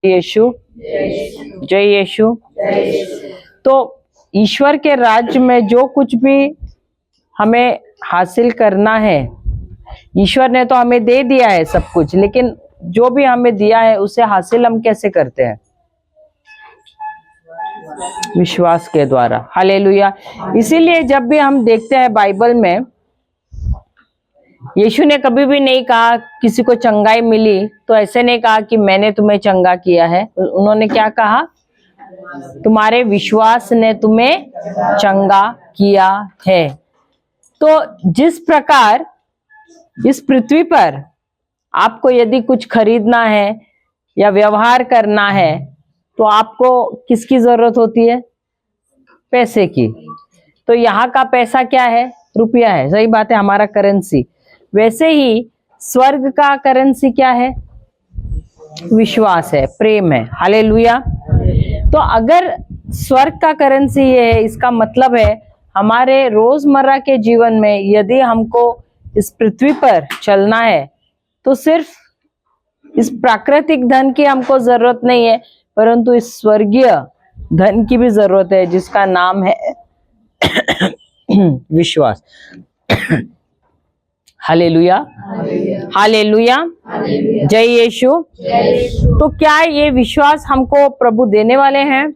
यीशु, जय यीशु। तो ईश्वर के राज्य में जो कुछ भी हमें हासिल करना है, ईश्वर ने तो हमें दे दिया है सब कुछ, लेकिन जो भी हमें दिया है उसे हासिल हम कैसे करते हैं? विश्वास के द्वारा। हालेलुया। इसीलिए जब भी हम देखते हैं बाइबल में, यीशु ने कभी भी नहीं कहा किसी को चंगाई मिली तो ऐसे नहीं कहा कि मैंने तुम्हें चंगा किया है। उन्होंने क्या कहा? तुम्हारे विश्वास ने तुम्हें चंगा किया है। तो जिस प्रकार इस पृथ्वी पर आपको यदि कुछ खरीदना है या व्यवहार करना है तो आपको किसकी जरूरत होती है? पैसे की। तो यहाँ का पैसा क्या है? रुपया है। सही बात है, हमारा करेंसी। वैसे ही स्वर्ग का करेंसी क्या है? विश्वास है, प्रेम है। हालेलुया। तो अगर स्वर्ग का करेंसी ये है, इसका मतलब है हमारे रोजमर्रा के जीवन में यदि हमको इस पृथ्वी पर चलना है तो सिर्फ इस प्राकृतिक धन की हमको जरूरत नहीं है, परंतु इस स्वर्गीय धन की भी जरूरत है, जिसका नाम है विश्वास। हालेलुया, हालेलुया, जय यीशु। तो क्या ये विश्वास हमको प्रभु देने वाले हैं?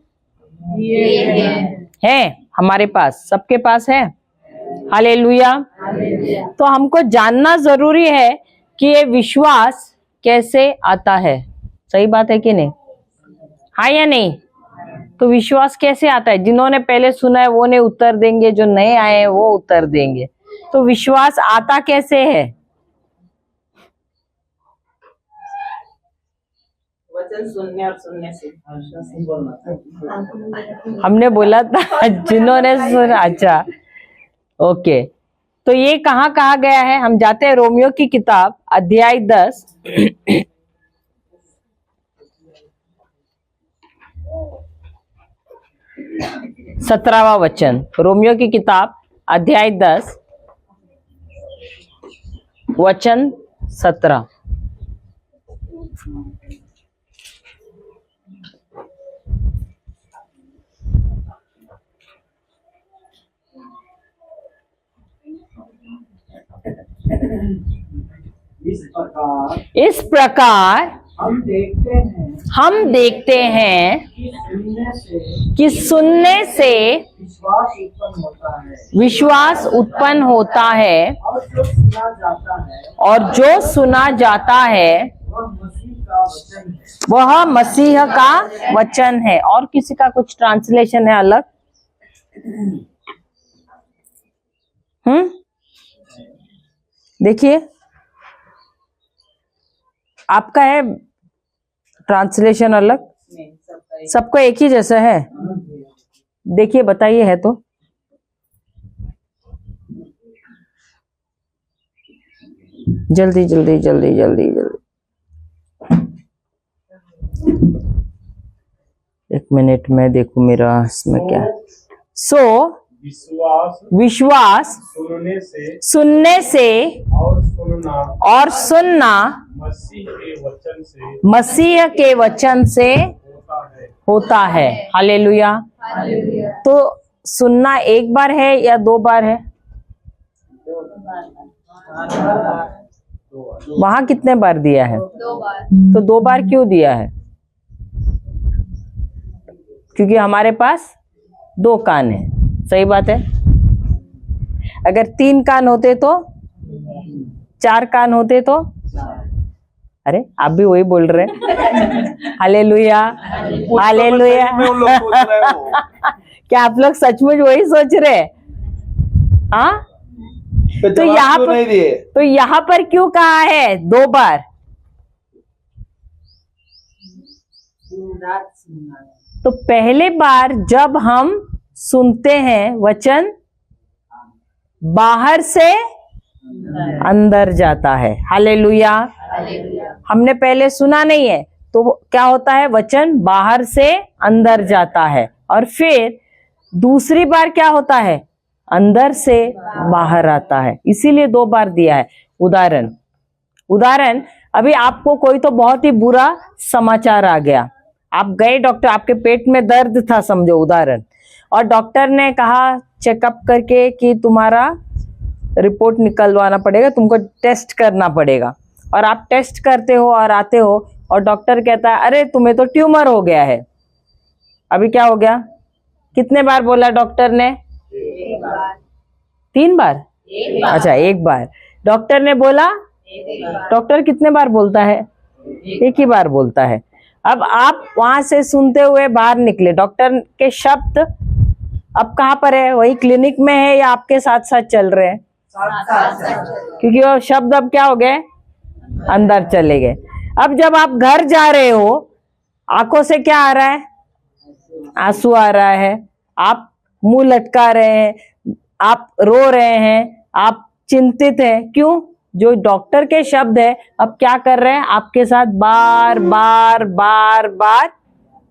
है हमारे पास, सबके पास है। हालेलुया। तो हमको जानना जरूरी है कि ये विश्वास कैसे आता है। सही बात है कि नहीं? हाँ या नहीं? तो विश्वास कैसे आता है? जिन्होंने पहले सुना है वो ने उत्तर देंगे, जो नए आए हैं वो उत्तर देंगे। तो विश्वास आता कैसे है? वचन सुनने और सुनने से। हमने बोला था जिन्होंने सुना। अच्छा, ओके। तो ये कहाँ कहा गया है? हम जाते हैं रोमियो की किताब, अध्याय 10 17वां वचन। रोमियो की किताब अध्याय 10 वचन 17। इस प्रकार हम देखते हैं कि सुनने से विश्वास उत्पन्न होता है, और जो सुना जाता है वह मसीह का वचन है। और किसी का कुछ ट्रांसलेशन है अलग? देखिए, आपका है ट्रांसलेशन अलग? सबको एक ही जैसा है? देखिए, बताइए है तो। जल्दी जल्दी जल्दी जल्दी जल्दी, 1 मिनट में देखूं मेरा इसमें क्या है। विश्वास सुनने से और सुनना मसीह के वचन से होता है। हालेलुया। तो सुनना एक बार है या 2 बार है? वहां कितने बार दिया है? 2 बार। तो 2 बार क्यों दिया है? क्योंकि हमारे पास 2 कान है। सही बात है। अगर 3 कान होते तो, 4 कान होते तो, अरे आप भी वही बोल रहे हैं। Hallelujah, hallelujah. क्या आप लोग सचमुच वही सोच रहे हैं? हाँ, तो यहाँ पर क्यों कहा है 2 बार? तो पहले बार जब हम सुनते हैं वचन, बाहर से अंदर जाता है। हालेलुया। हमने पहले सुना नहीं है तो क्या होता है? वचन बाहर से अंदर जाता है, और फिर दूसरी बार क्या होता है? अंदर से बाहर आता है। इसीलिए 2 बार दिया है। उदाहरण, अभी आपको कोई तो बहुत ही बुरा समाचार आ गया, आप गए डॉक्टर, आपके पेट में दर्द था समझो उदाहरण, और डॉक्टर ने कहा चेकअप करके कि तुम्हारा रिपोर्ट निकलवाना पड़ेगा, तुमको टेस्ट करना पड़ेगा, और आप टेस्ट करते हो और आते हो और डॉक्टर कहता है अरे तुम्हें तो ट्यूमर हो गया है। अभी क्या हो गया? कितने बार बोला डॉक्टर ने? 3 बार? अच्छा, 1 बार डॉक्टर ने बोला। डॉक्टर कितने बार बोलता है? 1 ही बार बोलता है। अब आप वहां से सुनते हुए बाहर निकले, डॉक्टर के शब्द अब कहाँ पर है? वही क्लिनिक में है या आपके साथ साथ चल रहे हैं? क्योंकि वो शब्द अब क्या हो गए? अंदर चले गए। अब जब आप घर जा रहे हो, आंखों से क्या आ रहा है? आंसू आ रहा है, आप मुंह लटका रहे हैं, आप रो रहे हैं, आप चिंतित हैं। क्यों? जो डॉक्टर के शब्द है अब क्या कर रहे हैं? आपके साथ बार बार बार बार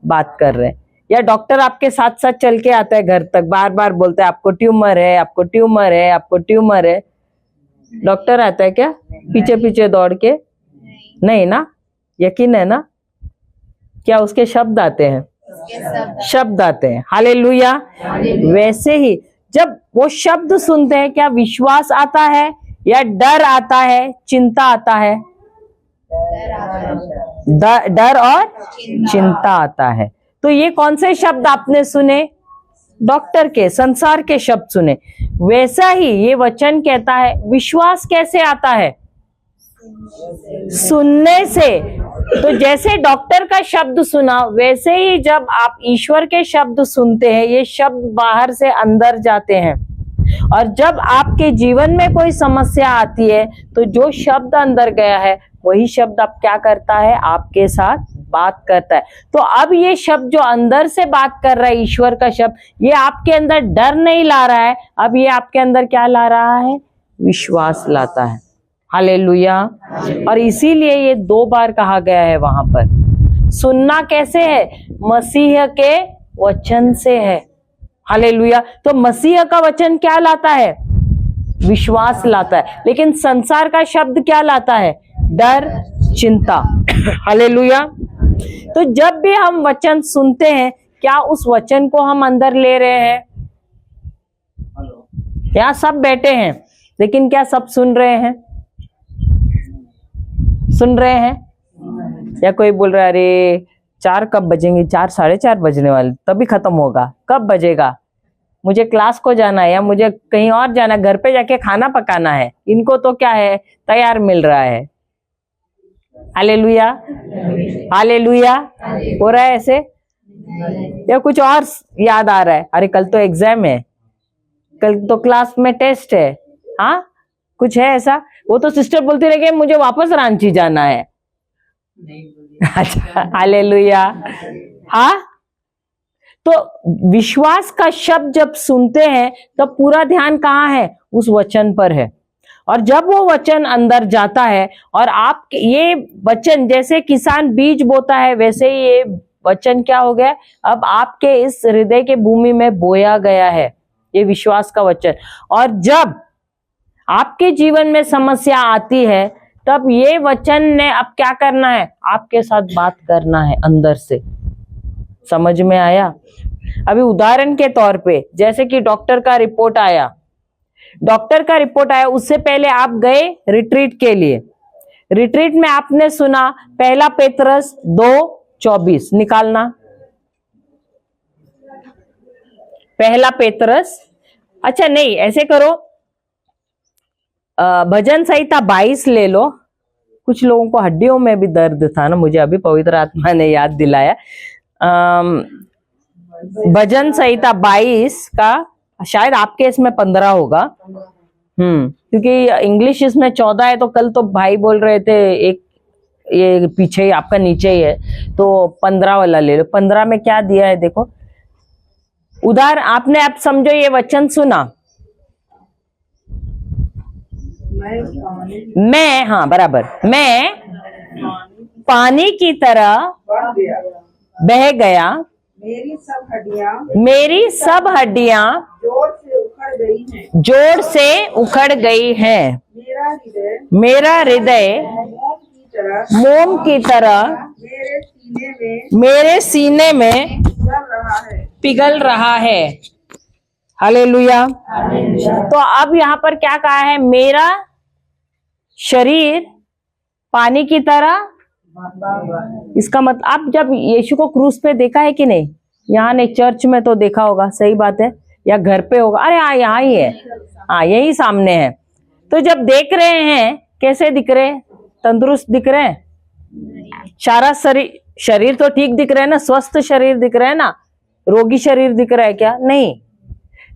बात कर रहे हैं। या डॉक्टर आपके साथ साथ चल के आता है घर तक, बार बार बोलता है आपको ट्यूमर है, आपको ट्यूमर है, आपको ट्यूमर है। डॉक्टर आता है क्या पीछे पीछे दौड़ के? नहीं ना, यकीन है ना? क्या उसके शब्द आते हैं? शब्द आते हैं। हालेलुया। वैसे ही जब वो शब्द सुनते हैं, क्या विश्वास आता है या डर आता है, चिंता आता है? डर और चिंता आता है। तो ये कौन से शब्द आपने सुने? डॉक्टर के, संसार के शब्द सुने। वैसा ही ये वचन कहता है विश्वास कैसे आता है? सुनने से। तो जैसे डॉक्टर का शब्द सुना, वैसे ही जब आप ईश्वर के शब्द सुनते हैं, ये शब्द बाहर से अंदर जाते हैं। और जब आपके जीवन में कोई समस्या आती है, तो जो शब्द अंदर गया है वही शब्द अब क्या करता है? आपके साथ बात करता है। तो अब ये शब्द जो अंदर से बात कर रहा है, ईश्वर का शब्द, ये आपके अंदर डर नहीं ला रहा है, अब ये आपके अंदर क्या ला रहा है? विश्वास लाता है। हालेलुया। और इसीलिए ये 2 बार कहा गया है वहां पर। सुनना कैसे है? मसीह के वचन से है। हालेलुया। तो मसीह का वचन क्या लाता है? विश्वास लाता है। लेकिन संसार का शब्द क्या लाता है? डर, चिंता। हालेलुया। तो जब भी हम वचन सुनते हैं, क्या उस वचन को हम अंदर ले रहे हैं? यहाँ सब बैठे हैं, लेकिन क्या सब सुन रहे हैं? सुन रहे हैं? या कोई बोल रहा है अरे 4 कब बजेंगे? 4, 4:30 बजने वाले, तभी खत्म होगा। कब बजेगा? मुझे क्लास को जाना है या मुझे कहीं और जाना है, घर पे जाके खाना पकाना है। इनको तो क्या है? तैयार मिल रहा है। हालेलुया। हालेलुया। हो रहा है ऐसे? या कुछ और याद आ रहा है? अरे कल तो एग्जाम है, कल तो क्लास में टेस्ट है। हाँ, कुछ है ऐसा? वो तो सिस्टर बोलती रही मुझे वापस रांची जाना है। अच्छा, हालेलुया। हाँ, तो विश्वास का शब्द जब सुनते हैं तब पूरा ध्यान कहाँ है? उस वचन पर है। और जब वो वचन अंदर जाता है, और आप ये वचन जैसे किसान बीज बोता है, वैसे ही ये वचन क्या हो गया? अब आपके इस हृदय के भूमि में बोया गया है, ये विश्वास का वचन। और जब आपके जीवन में समस्या आती है, तब ये वचन ने अब क्या करना है? आपके साथ बात करना है अंदर से। समझ में आया? अभी उदाहरण के तौर पे, जैसे कि डॉक्टर का रिपोर्ट आया, उससे पहले आप गए रिट्रीट के लिए। रिट्रीट में आपने सुना 1 पेतरस 2:24 निकालना। 1 पेतरस, अच्छा नहीं, ऐसे करो, भजन संहिता 22 ले लो। कुछ लोगों को हड्डियों में भी दर्द था ना, मुझे अभी पवित्र आत्मा ने याद दिलाया। भजन संहिता 22 का, शायद आपके इसमें 15 होगा। क्योंकि इंग्लिश इसमें 14 है। तो कल तो भाई बोल रहे थे एक ये पीछे ही आपका नीचे ही है, तो 15 वाला ले लो। 15 में क्या दिया है देखो। उदाहरण आपने, आप समझो ये वचन सुना, मैं, हाँ बराबर, मैं पानी की तरह बह गया, मेरी सब हड्डियां जोड़ से उखड़ गई हैं। मेरा हृदय मोम की तरह मेरे सीने में पिघल रहा है। हालेलुया। तो अब यहाँ पर क्या कहा है, मेरा शरीर पानी की तरह, इसका मतलब आप जब यीशु को क्रूस पे देखा है कि नहीं, यहाँ नहीं, चर्च में तो देखा होगा, सही बात है, या घर पे होगा, अरे हाँ यहाँ ही है, हाँ यही सामने है। तो जब देख रहे हैं कैसे दिख रहे हैं, तंदुरुस्त दिख रहे हैं, सारा शरीर तो ठीक दिख रहा है ना, स्वस्थ शरीर दिख रहा है ना, रोगी शरीर दिख रहा है क्या? नहीं।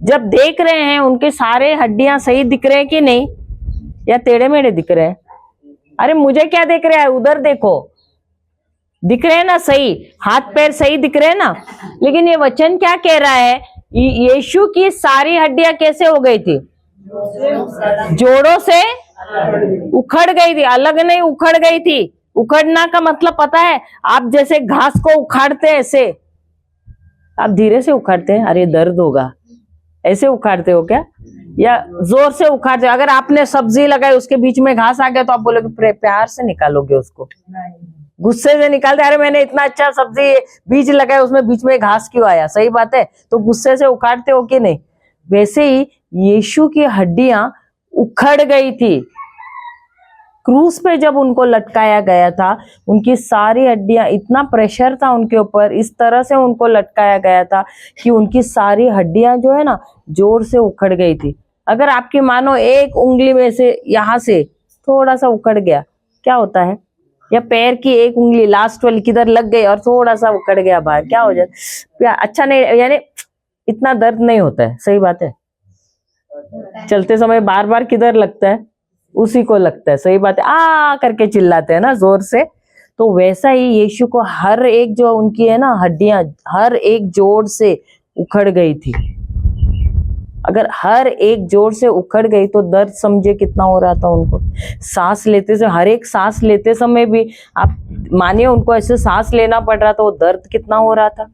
जब देख रहे हैं उनके सारे हड्डियां सही दिख रहे हैं कि नहीं, या टेढ़े मेढ़े दिख रहे हैं? अरे मुझे क्या दिख रहा है, उधर देखो, दिख रहे हैं ना सही, हाथ पैर सही दिख रहे हैं ना। लेकिन ये वचन क्या कह रहा है, यीशु की सारी हड्डियां कैसे हो गई थी? जोड़ों से उखड़ गई थी, अलग नहीं, उखड़ गई थी। उखड़ना का मतलब पता है, आप जैसे घास को उखाड़ते हैं ऐसे, आप धीरे से उखाड़ते हैं, अरे दर्द होगा, ऐसे उखाड़ते हो क्या, या जोर से उखाड़ते हो? अगर आपने सब्जी लगाई उसके बीच में घास आ गया तो आप बोलोगे प्यार से निकालोगे उसको, गुस्से से निकालते, अरे मैंने इतना अच्छा सब्जी बीज लगाया उसमें बीच में घास क्यों आया? सही बात है, तो गुस्से से उखाड़ते हो कि नहीं? वैसे ही यीशु की हड्डियां उखड़ गई थी। क्रूस पे जब उनको लटकाया गया था, उनकी सारी हड्डियां, इतना प्रेशर था उनके ऊपर, इस तरह से उनको लटकाया गया था कि उनकी सारी हड्डियां जो है ना जोर से उखड़ गई थी। अगर आपकी मानो एक उंगली में से यहां से थोड़ा सा उखड़ गया, क्या होता है? या पैर की एक उंगली लास्ट वाली किधर लग गई और थोड़ा सा उखड़ गया बाहर, क्या हो जाता? अच्छा नहीं, यानी इतना दर्द नहीं होता है, सही बात है। चलते समय बार बार किधर लगता है? उसी को लगता है, सही बात है, आ करके चिल्लाते हैं ना जोर से। तो वैसा ही यीशु को हर एक जो उनकी है ना हड्डियां, हर एक जोड़ से उखड़ गई थी। अगर हर एक जोड़ से उखड़ गई तो दर्द समझे कितना हो रहा था उनको। सांस लेते से, हर एक सांस लेते समय भी आप मानिए उनको ऐसे सांस लेना पड़ रहा था, वो दर्द कितना हो रहा था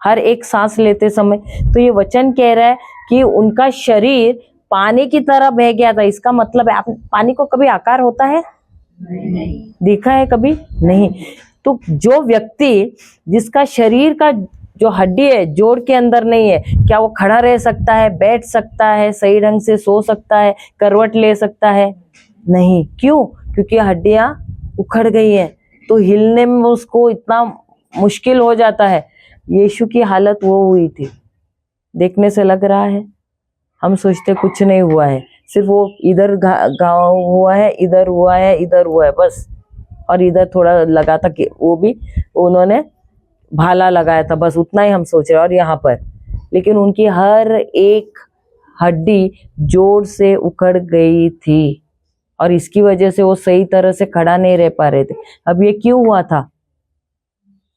हर एक सांस लेते समय। तो ये वचन कह रहा है कि उनका शरीर पानी की तरह बह गया था। इसका मतलब है, आप पानी को कभी आकार होता है? नहीं। देखा है कभी? नहीं। तो जो व्यक्ति जिसका शरीर का जो हड्डी है जोड़ के अंदर नहीं है, क्या वो खड़ा रह सकता है, बैठ सकता है, सही ढंग से सो सकता है, करवट ले सकता है? नहीं। क्यों? क्योंकि हड्डियां उखड़ गई है, तो हिलने में उसको इतना मुश्किल हो जाता है। यीशु की हालत वो हुई थी। देखने से लग रहा है, हम सोचते कुछ नहीं हुआ है, सिर्फ वो इधर घाव हुआ है, इधर हुआ है, इधर हुआ है बस, और इधर थोड़ा लगा था कि वो भी उन्होंने भाला लगाया था, बस उतना ही हम सोच रहे। और यहाँ पर लेकिन उनकी हर एक हड्डी जोड़ से उखड़ गई थी, और इसकी वजह से वो सही तरह से खड़ा नहीं रह पा रहे थे। अब ये क्यों हुआ था?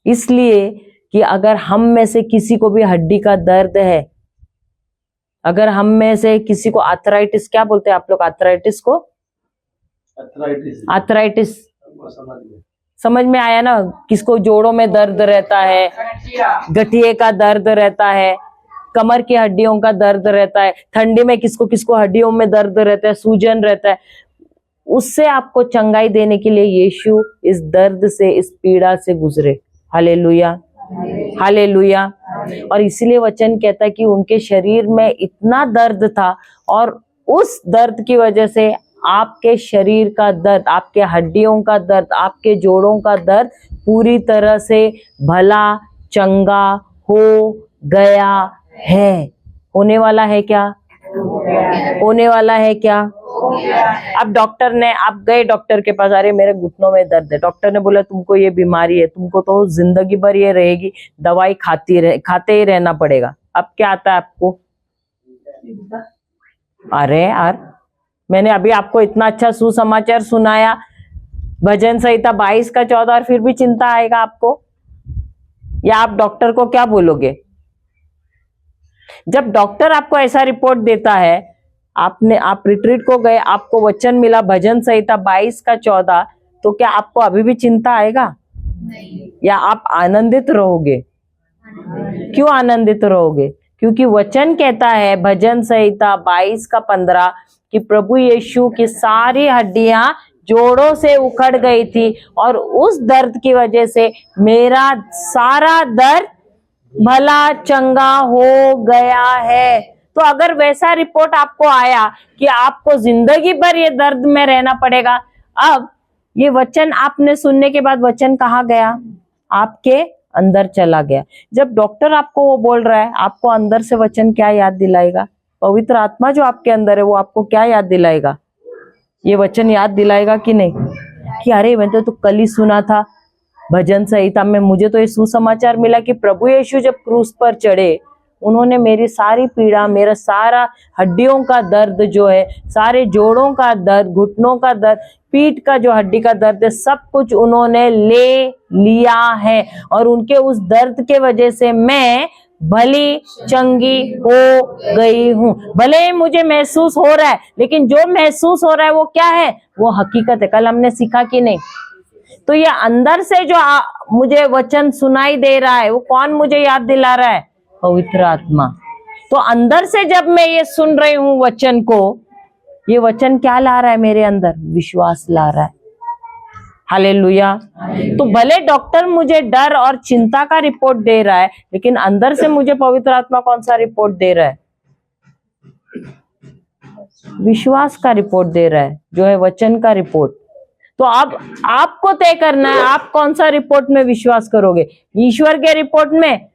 इसलिए कि अगर हम में से किसी को भी हड्डी का दर्द है, अगर हम में से किसी को आर्थराइटिस, क्या बोलते हैं आप लोग आर्थराइटिस को? आर्थराइटिस समझ में आया ना? किसको जोड़ों में दर्द रहता है, गठिए का दर्द रहता है, कमर की हड्डियों का दर्द रहता है, ठंडी में किसको किसको हड्डियों में दर्द रहता है, सूजन रहता है, उससे आपको चंगाई देने के लिए यीशु इस दर्द से, इस पीड़ा से गुजरे। Hallelujah, hallelujah. और इसीलिए वचन कहता है कि उनके शरीर में इतना दर्द था, और उस दर्द की वजह से आपके शरीर का दर्द, आपके हड्डियों का दर्द, आपके जोड़ों का दर्द पूरी तरह से भला चंगा हो गया है। होने वाला है क्या? होने वाला है क्या? अब डॉक्टर ने, आप गए डॉक्टर के पास, अरे मेरे घुटनों में दर्द है, डॉक्टर ने बोला तुमको ये बीमारी है, तुमको तो जिंदगी भर ये रहेगी, दवाई खाते ही रहना पड़ेगा। अब क्या आता है आपको? अरे यार, मैंने अभी आपको इतना अच्छा सुसमाचार सुनाया, भजन संहिता 22 का 14, और फिर भी चिंता आएगा आपको? या आप डॉक्टर को क्या बोलोगे? जब डॉक्टर आपको ऐसा रिपोर्ट देता है, आप रिट्रीट को गए, आपको वचन मिला भजन संहिता 22 का 14, तो क्या आपको अभी भी चिंता आएगा? नहीं। या आप आनंदित रहोगे? क्यों आनंदित रहोगे? क्योंकि वचन कहता है भजन संहिता 22 का 15 कि प्रभु यीशु की सारी हड्डियां जोड़ों से उखड़ गई थी और उस दर्द की वजह से मेरा सारा दर्द भला चंगा हो गया है। तो अगर वैसा रिपोर्ट आपको आया कि आपको जिंदगी भर ये दर्द में रहना पड़ेगा, अब ये वचन आपने सुनने के बाद वचन कहाँ गया? आपके अंदर चला गया। जब डॉक्टर आपको वो बोल रहा है, आपको अंदर से वचन क्या याद दिलाएगा? पवित्र आत्मा जो आपके अंदर है वो आपको क्या याद दिलाएगा? ये वचन याद दिलाएगा कि नहीं कि अरे मैंने तो कल ही सुना था भजन संहिता में, मुझे तो ये सुसमाचार मिला कि प्रभु यीशु जब क्रूस पर चढ़े, उन्होंने मेरी सारी पीड़ा, मेरा सारा हड्डियों का दर्द जो है, सारे जोड़ों का दर्द, घुटनों का दर्द, पीठ का जो हड्डी का दर्द है, सब कुछ उन्होंने ले लिया है। और उनके उस दर्द के वजह से मैं भली चंगी हो गई हूँ। भले ही मुझे महसूस हो रहा है, लेकिन जो महसूस हो रहा है वो क्या है? वो हकीकत है। कल हमने सीखा कि नहीं? तो ये अंदर से जो मुझे वचन सुनाई दे रहा है, वो कौन मुझे याद दिला रहा है? पवित्र आत्मा। तो अंदर से जब मैं ये सुन रही हूँ वचन को, ये वचन क्या ला रहा है मेरे अंदर? विश्वास ला रहा है। हालेलुया। तो भले डॉक्टर मुझे डर और चिंता का रिपोर्ट दे रहा है, लेकिन अंदर से मुझे पवित्र आत्मा कौन सा रिपोर्ट दे रहा है? विश्वास का रिपोर्ट दे रहा है, जो है वचन का रिपोर्ट। तो अब आपको तय करना है, आप कौन सा रिपोर्ट में विश्वास करोगे? ईश्वर के रिपोर्ट में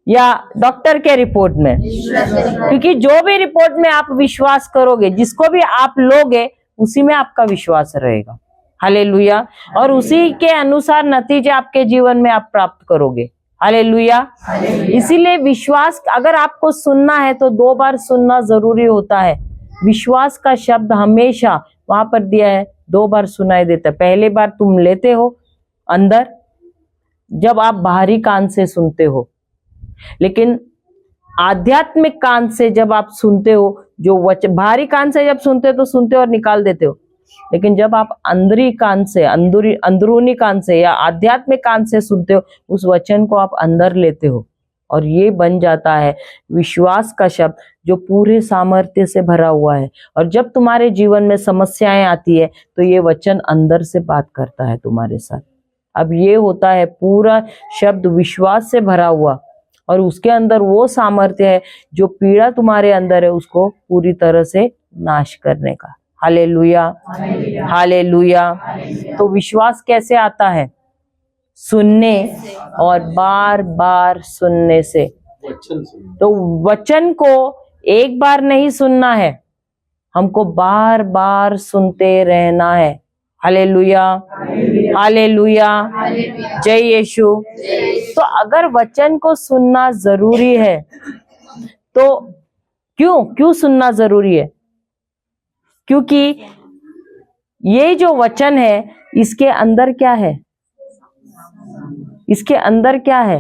या डॉक्टर के रिपोर्ट में? क्योंकि जो भी रिपोर्ट में आप विश्वास करोगे, जिसको भी आप लोगे, उसी में आपका विश्वास रहेगा। हालेलुया। और उसी के अनुसार नतीजे आपके जीवन में आप प्राप्त करोगे। हालेलुया। इसीलिए विश्वास, अगर आपको सुनना है तो 2 बार सुनना जरूरी होता है। विश्वास का शब्द हमेशा वहां पर दिया है, 2 बार सुनाई देता है। पहली बार तुम लेते हो अंदर, जब आप बाहरी कान से सुनते हो, लेकिन आध्यात्मिक कान से जब आप सुनते हो, जो बाहरी कान से जब सुनते हो तो सुनते हो और निकाल देते हो, लेकिन जब आप अंदरी कान से, अंदरूनी कान से या आध्यात्मिक कान से सुनते हो, उस वचन को आप अंदर लेते हो और ये बन जाता है विश्वास का शब्द, जो पूरे सामर्थ्य से भरा हुआ है। और जब तुम्हारे जीवन में समस्याएं आती है तो ये वचन अंदर से बात करता है तुम्हारे साथ। अब ये होता है पूरा शब्द विश्वास से भरा हुआ, और उसके अंदर वो सामर्थ्य है जो पीड़ा तुम्हारे अंदर है उसको पूरी तरह से नाश करने का। Hallelujah, hallelujah. तो विश्वास कैसे आता है? सुनने और बार बार सुनने से। तो वचन को एक बार नहीं सुनना है, हमको बार बार सुनते रहना है। हालेलुया, हालेलुया, जय यीशु। तो अगर वचन को सुनना जरूरी है तो क्यों सुनना जरूरी है? क्योंकि ये जो वचन है, इसके अंदर क्या है? इसके अंदर क्या है?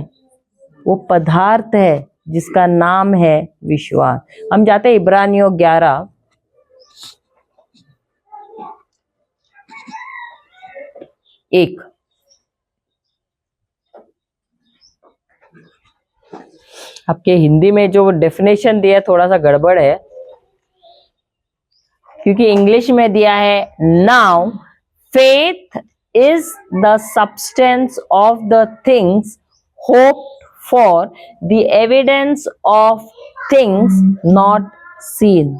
वो पदार्थ है जिसका नाम है विश्वास। हम जाते हैं इब्रानियों 11 1। आपके हिंदी में जो डेफिनेशन दिया थोड़ा सा गड़बड़ है, क्योंकि इंग्लिश में दिया है now faith is the substance of the things hoped for, the evidence of things not seen.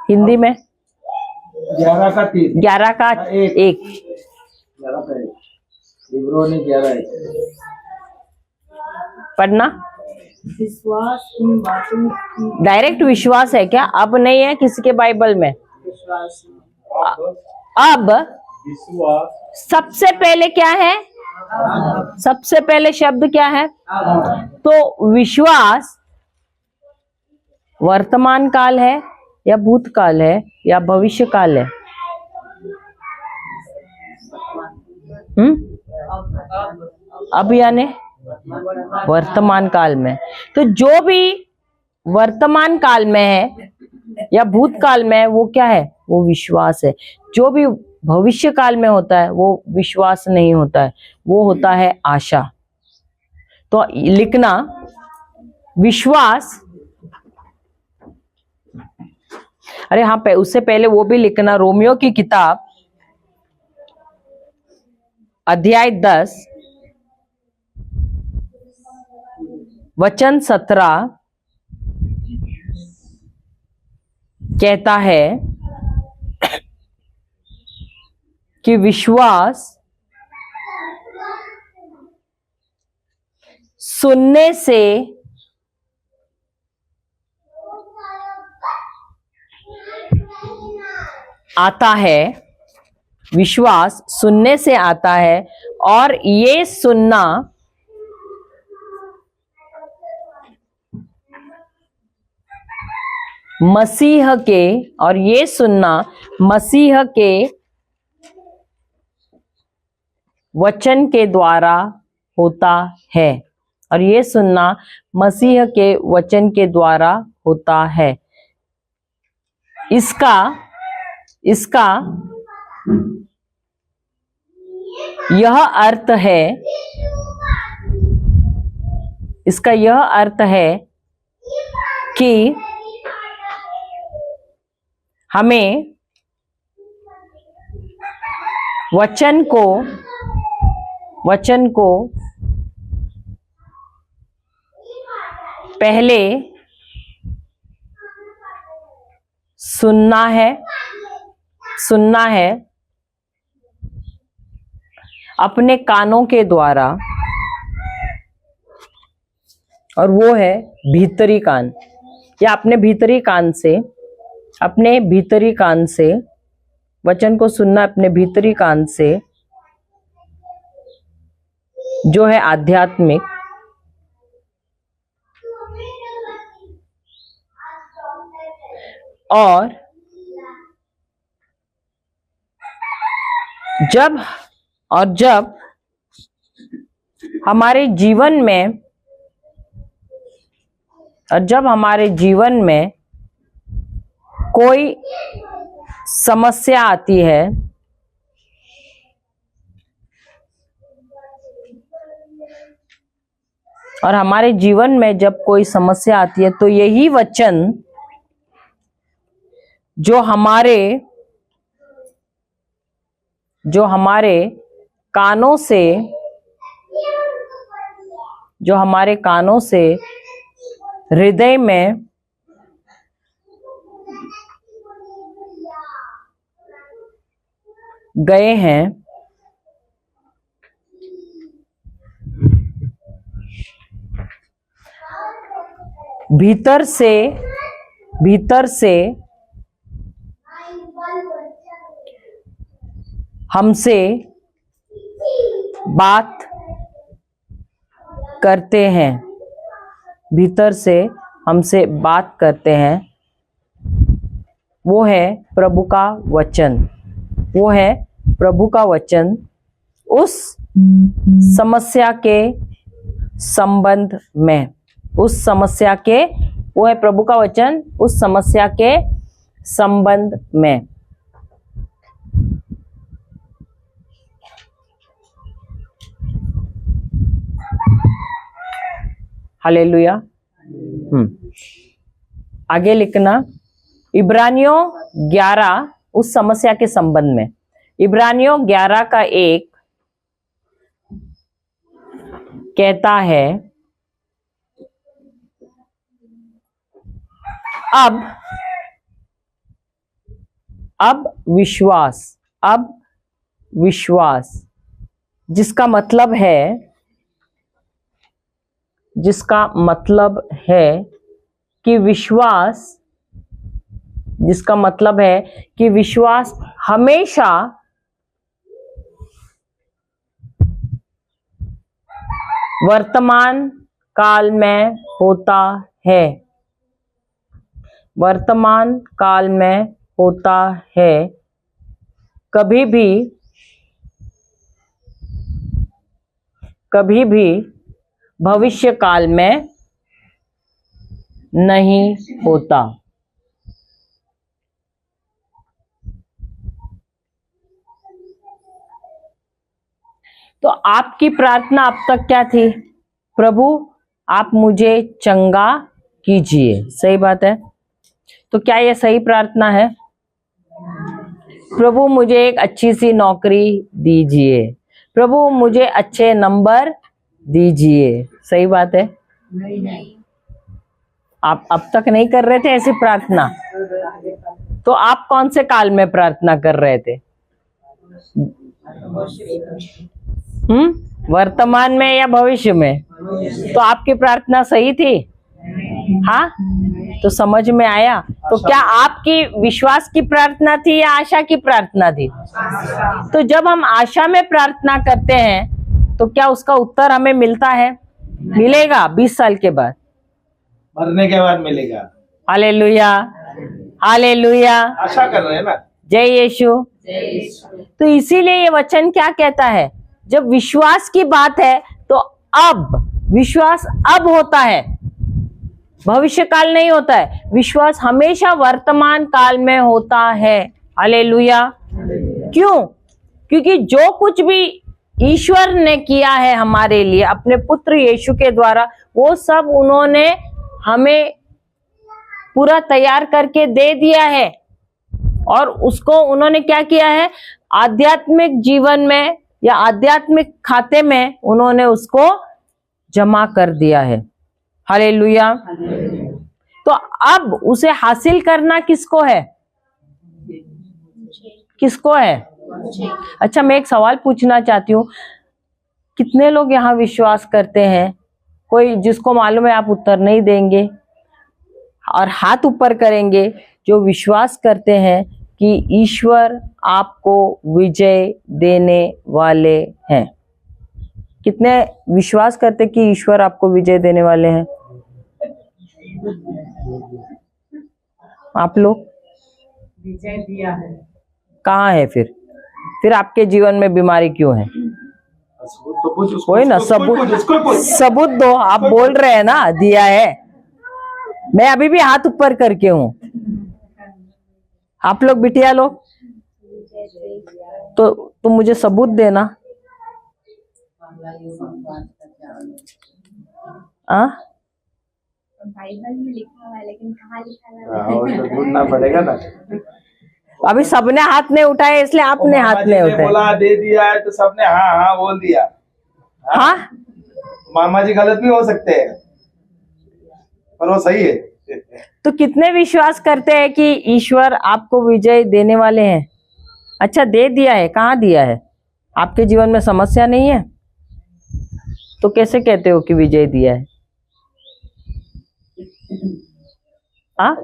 Hindi में 11 का 3, 11 का 1। 11 का 1, इब्रानी 11 पढ़ना। विश्वास इन बातों की डायरेक्ट विश्वास है क्या? अब नहीं है किसी के बाइबल में? विश्वास अब विश्वास सबसे पहले क्या है? सबसे पहले शब्द क्या है? तो विश्वास वर्तमान काल है या भूतकाल है या भविष्य काल है? अब यानी वर्तमान काल में। तो जो भी वर्तमान काल में है या भूतकाल में है, वो क्या है? वो विश्वास है। जो भी भविष्य काल में होता है वो विश्वास नहीं होता है, वो होता है आशा। तो लिखना विश्वास, अरे हाँ, उससे पहले वो भी लिखना रोमियो की किताब अध्याय 10 वचन 17 कहता है कि विश्वास सुनने से आता है, विश्वास सुनने से आता है, और ये सुनना मसीह के, और ये सुनना मसीह के वचन के द्वारा होता है, और ये सुनना मसीह के वचन के द्वारा होता है। इसका यह अर्थ है, इसका यह अर्थ है कि हमें वचन को पहले सुनना है अपने कानों के द्वारा, और वो है भीतरी कान, या अपने भीतरी कान से वचन को सुनना, अपने भीतरी कान से जो है आध्यात्मिक, और जब हमारे जीवन में कोई समस्या आती है, और हमारे जीवन में जब कोई समस्या आती है, तो यही वचन जो हमारे कानों से हृदय में गए हैं, भीतर से हमसे बात करते हैं, भीतर से हमसे बात करते हैं। वो है प्रभु का वचन, उस समस्या के संबंध में, वो है प्रभु का वचन उस समस्या के संबंध में। हालेलुया। आगे लिखना, इब्रानियों 11 उस समस्या के संबंध में। इब्रानियों 11 का 1 कहता है, अब विश्वास जिसका मतलब है कि विश्वास हमेशा वर्तमान काल में होता है, कभी भी भविष्य काल में नहीं होता। तो आपकी प्रार्थना अब तक क्या थी? प्रभु आप मुझे चंगा कीजिए, सही बात है। तो क्या यह सही प्रार्थना है? प्रभु मुझे एक अच्छी सी नौकरी दीजिए, प्रभु मुझे अच्छे नंबर दीजिए। सही बात है। आप अब तक नहीं कर रहे थे ऐसी प्रार्थना, तो आप कौन से काल में प्रार्थना कर रहे थे? वर्तमान में या भविष्य में? तो आपकी प्रार्थना सही थी? हाँ, तो समझ में आया। तो क्या आपकी विश्वास की प्रार्थना थी या आशा की प्रार्थना थी? तो जब हम आशा में प्रार्थना करते हैं तो क्या उसका उत्तर हमें मिलता है? मिलेगा 20 साल के बाद, मरने के बाद मिलेगा। हालेलुया, हालेलुया, आशा कर रहे हैं ना। जय यीशु। तो इसीलिए ये वचन क्या कहता है, जब विश्वास की बात है तो अब विश्वास अब होता है, भविष्य काल नहीं होता है। विश्वास हमेशा वर्तमान काल में होता है। हालेलुया। क्यों? क्योंकि जो कुछ भी ईश्वर ने किया है हमारे लिए अपने पुत्र यीशु के द्वारा, वो सब उन्होंने हमें पूरा तैयार करके दे दिया है। और उसको उन्होंने क्या किया है, आध्यात्मिक जीवन में या आध्यात्मिक खाते में उन्होंने उसको जमा कर दिया है। हालेलुया। तो अब उसे हासिल करना किसको है? किसको है? अच्छा, मैं एक सवाल पूछना चाहती हूँ, कितने लोग यहाँ विश्वास करते हैं? कोई जिसको मालूम है आप उत्तर नहीं देंगे और हाथ ऊपर करेंगे जो विश्वास करते हैं कि ईश्वर आपको विजय देने वाले हैं। कितने विश्वास करते कि ईश्वर आपको विजय देने वाले हैं? आप लोग? विजय दिया है। कहाँ है फिर आपके जीवन में बीमारी क्यों है? तो पूछ उसको, कोई ना उसको पूछ। सबूत दो। आप बोल रहे हैं ना दिया है, मैं अभी भी हाथ ऊपर करके हूं। आप लोग बिटिया लोग तो मुझे सबूत देना। बाइबल में लिखा हुआ है, लेकिन कहाँ लिखा हुआ है? हाँ, तो ढूंढना पड़ेगा ना। अभी सबने हाथ नहीं उठाए इसलिए आपने हाथ नहीं उठाए। बोला दे दिया है तो सबने हाँ हाँ बोल दिया। हाँ, मामा जी गलत भी हो सकते हैं पर वो सही है। तो कितने विश्वास करते हैं कि ईश्वर आपको विजय देने वाले हैं? अच्छा, दे दिया है। कहाँ दिया है? आपके जीवन में समस्या नहीं है तो कैसे कहते हो कि विजय दिया है? हाँ,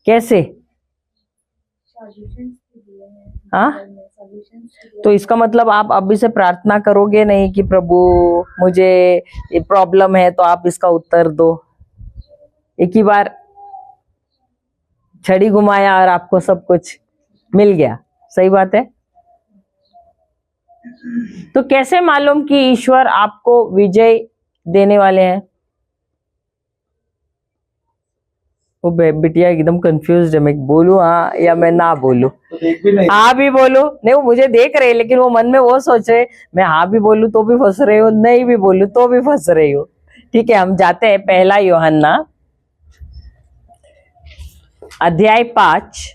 कैसे? हाँ, तो इसका मतलब आप अभी से प्रार्थना करोगे नहीं कि प्रभु मुझे ये प्रॉब्लम है तो आप इसका उत्तर दो। एक ही बार छड़ी घुमाया और आपको सब कुछ मिल गया। सही बात है। तो कैसे मालूम कि ईश्वर आपको विजय देने वाले हैं? वो बिटिया एकदम कंफ्यूज्ड है, मैं बोलूं हाँ या मैं ना बोलूं? तो देख भी नहीं। हाँ भी बोलूं? नहीं, वो मुझे देख रहे लेकिन वो मन में वो सोच रहे मैं हाँ भी बोलूं तो भी फंस रही हूँ, नहीं भी बोलूं तो भी फंस रही हूँ। ठीक है, हम जाते हैं 1 यूहन्ना अध्याय 5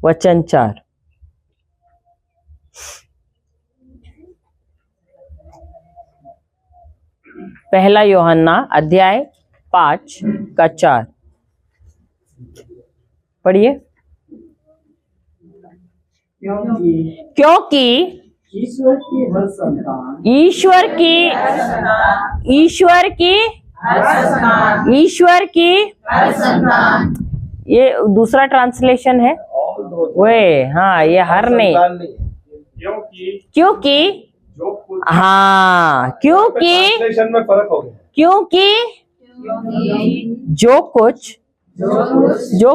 वचन 4। पहला यूहन्ना अध्याय 5 का 4 पढ़िए। क्योंकि ईश्वर की हर संतान ये दूसरा ट्रांसलेशन है वे। हाँ, ये हर नहीं, क्योंकि हाँ, क्योंकि ट्रांसलेशन में फर्क हो गया। क्योंकि जो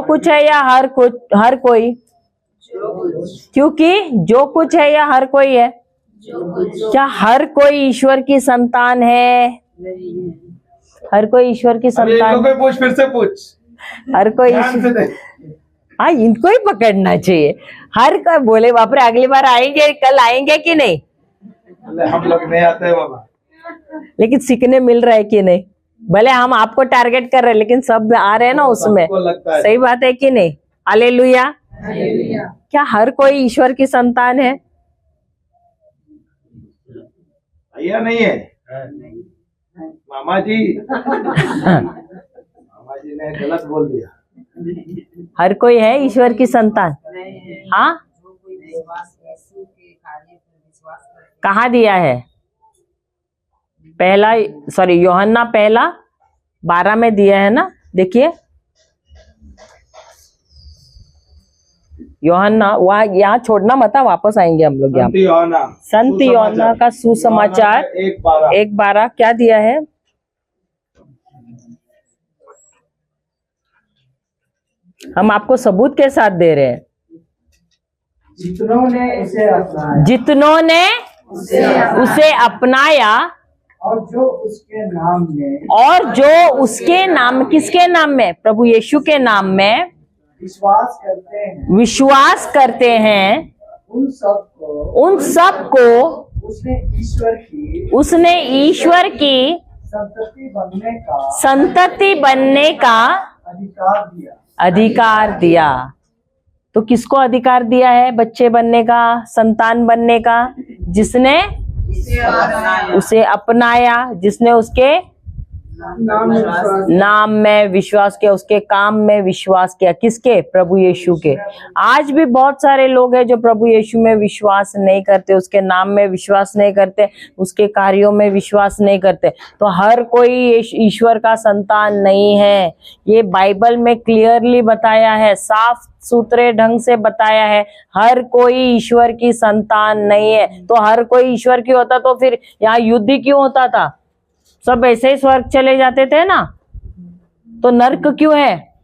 कुछ है या हर कोई, क्योंकि जो कुछ है या हर कोई है। क्या हर कोई ईश्वर की संतान है? हर कोई ईश्वर की संतान? पूछ, फिर से पूछ। हर कोई हाँ, इनको ही पकड़ना चाहिए। हर कोई बोले बाप रे, अगली बार आएंगे, कल आएंगे कि नहीं? हम लोग नहीं आते हैं बाबा, लेकिन सीखने मिल रहा है कि नहीं? भले हम आपको टारगेट कर रहे हैं लेकिन सब आ रहे हैं ना उसमें। सबको लगता है। सही बात है कि नहीं? हालेलुया। क्या हर कोई ईश्वर की संतान है? भैया नहीं है मामा जी मामा जी ने गलत बोल दिया। हर कोई है ईश्वर की संतान? हाँ, कहाँ दिया है? पहला सॉरी यूहन्ना पहला 12 में दिया है ना, देखिए यूहन्ना, वहाँ यहाँ छोड़ना मत, वापस आएंगे हम लोग यहाँ पे। संत यूहन्ना का सुसमाचार 1:12 क्या दिया है? हम आपको सबूत के साथ दे रहे हैं। जितनों ने उसे अपनाया जितनों ने उसे अपनाया और जो उसके नाम में और जो उसके नाम, किसके नाम में? प्रभु यीशु के नाम में विश्वास करते हैं उन सबको उसने ईश्वर की संतति बनने का अधिकार दिया। तो किसको अधिकार दिया है बच्चे बनने का, संतान बनने का? जिसने उसे अपनाया, जिसने उसके नाम में विश्वास किया, उसके काम में विश्वास किया। किसके? प्रभु यीशु के। आज भी बहुत सारे लोग हैं जो प्रभु यीशु में विश्वास नहीं करते, उसके नाम में विश्वास नहीं करते, उसके कार्यों में विश्वास नहीं करते। तो हर कोई ईश्वर का संतान नहीं है। ये बाइबल में क्लियरली बताया है, साफ सूत्रे ढंग से बताया है, हर कोई ईश्वर की संतान नहीं है। तो हर कोई ईश्वर की होता तो फिर यहाँ युद्ध ही क्यों होता था? सब ऐसे ही स्वर्ग चले जाते थे ना, तो नर्क क्यों है?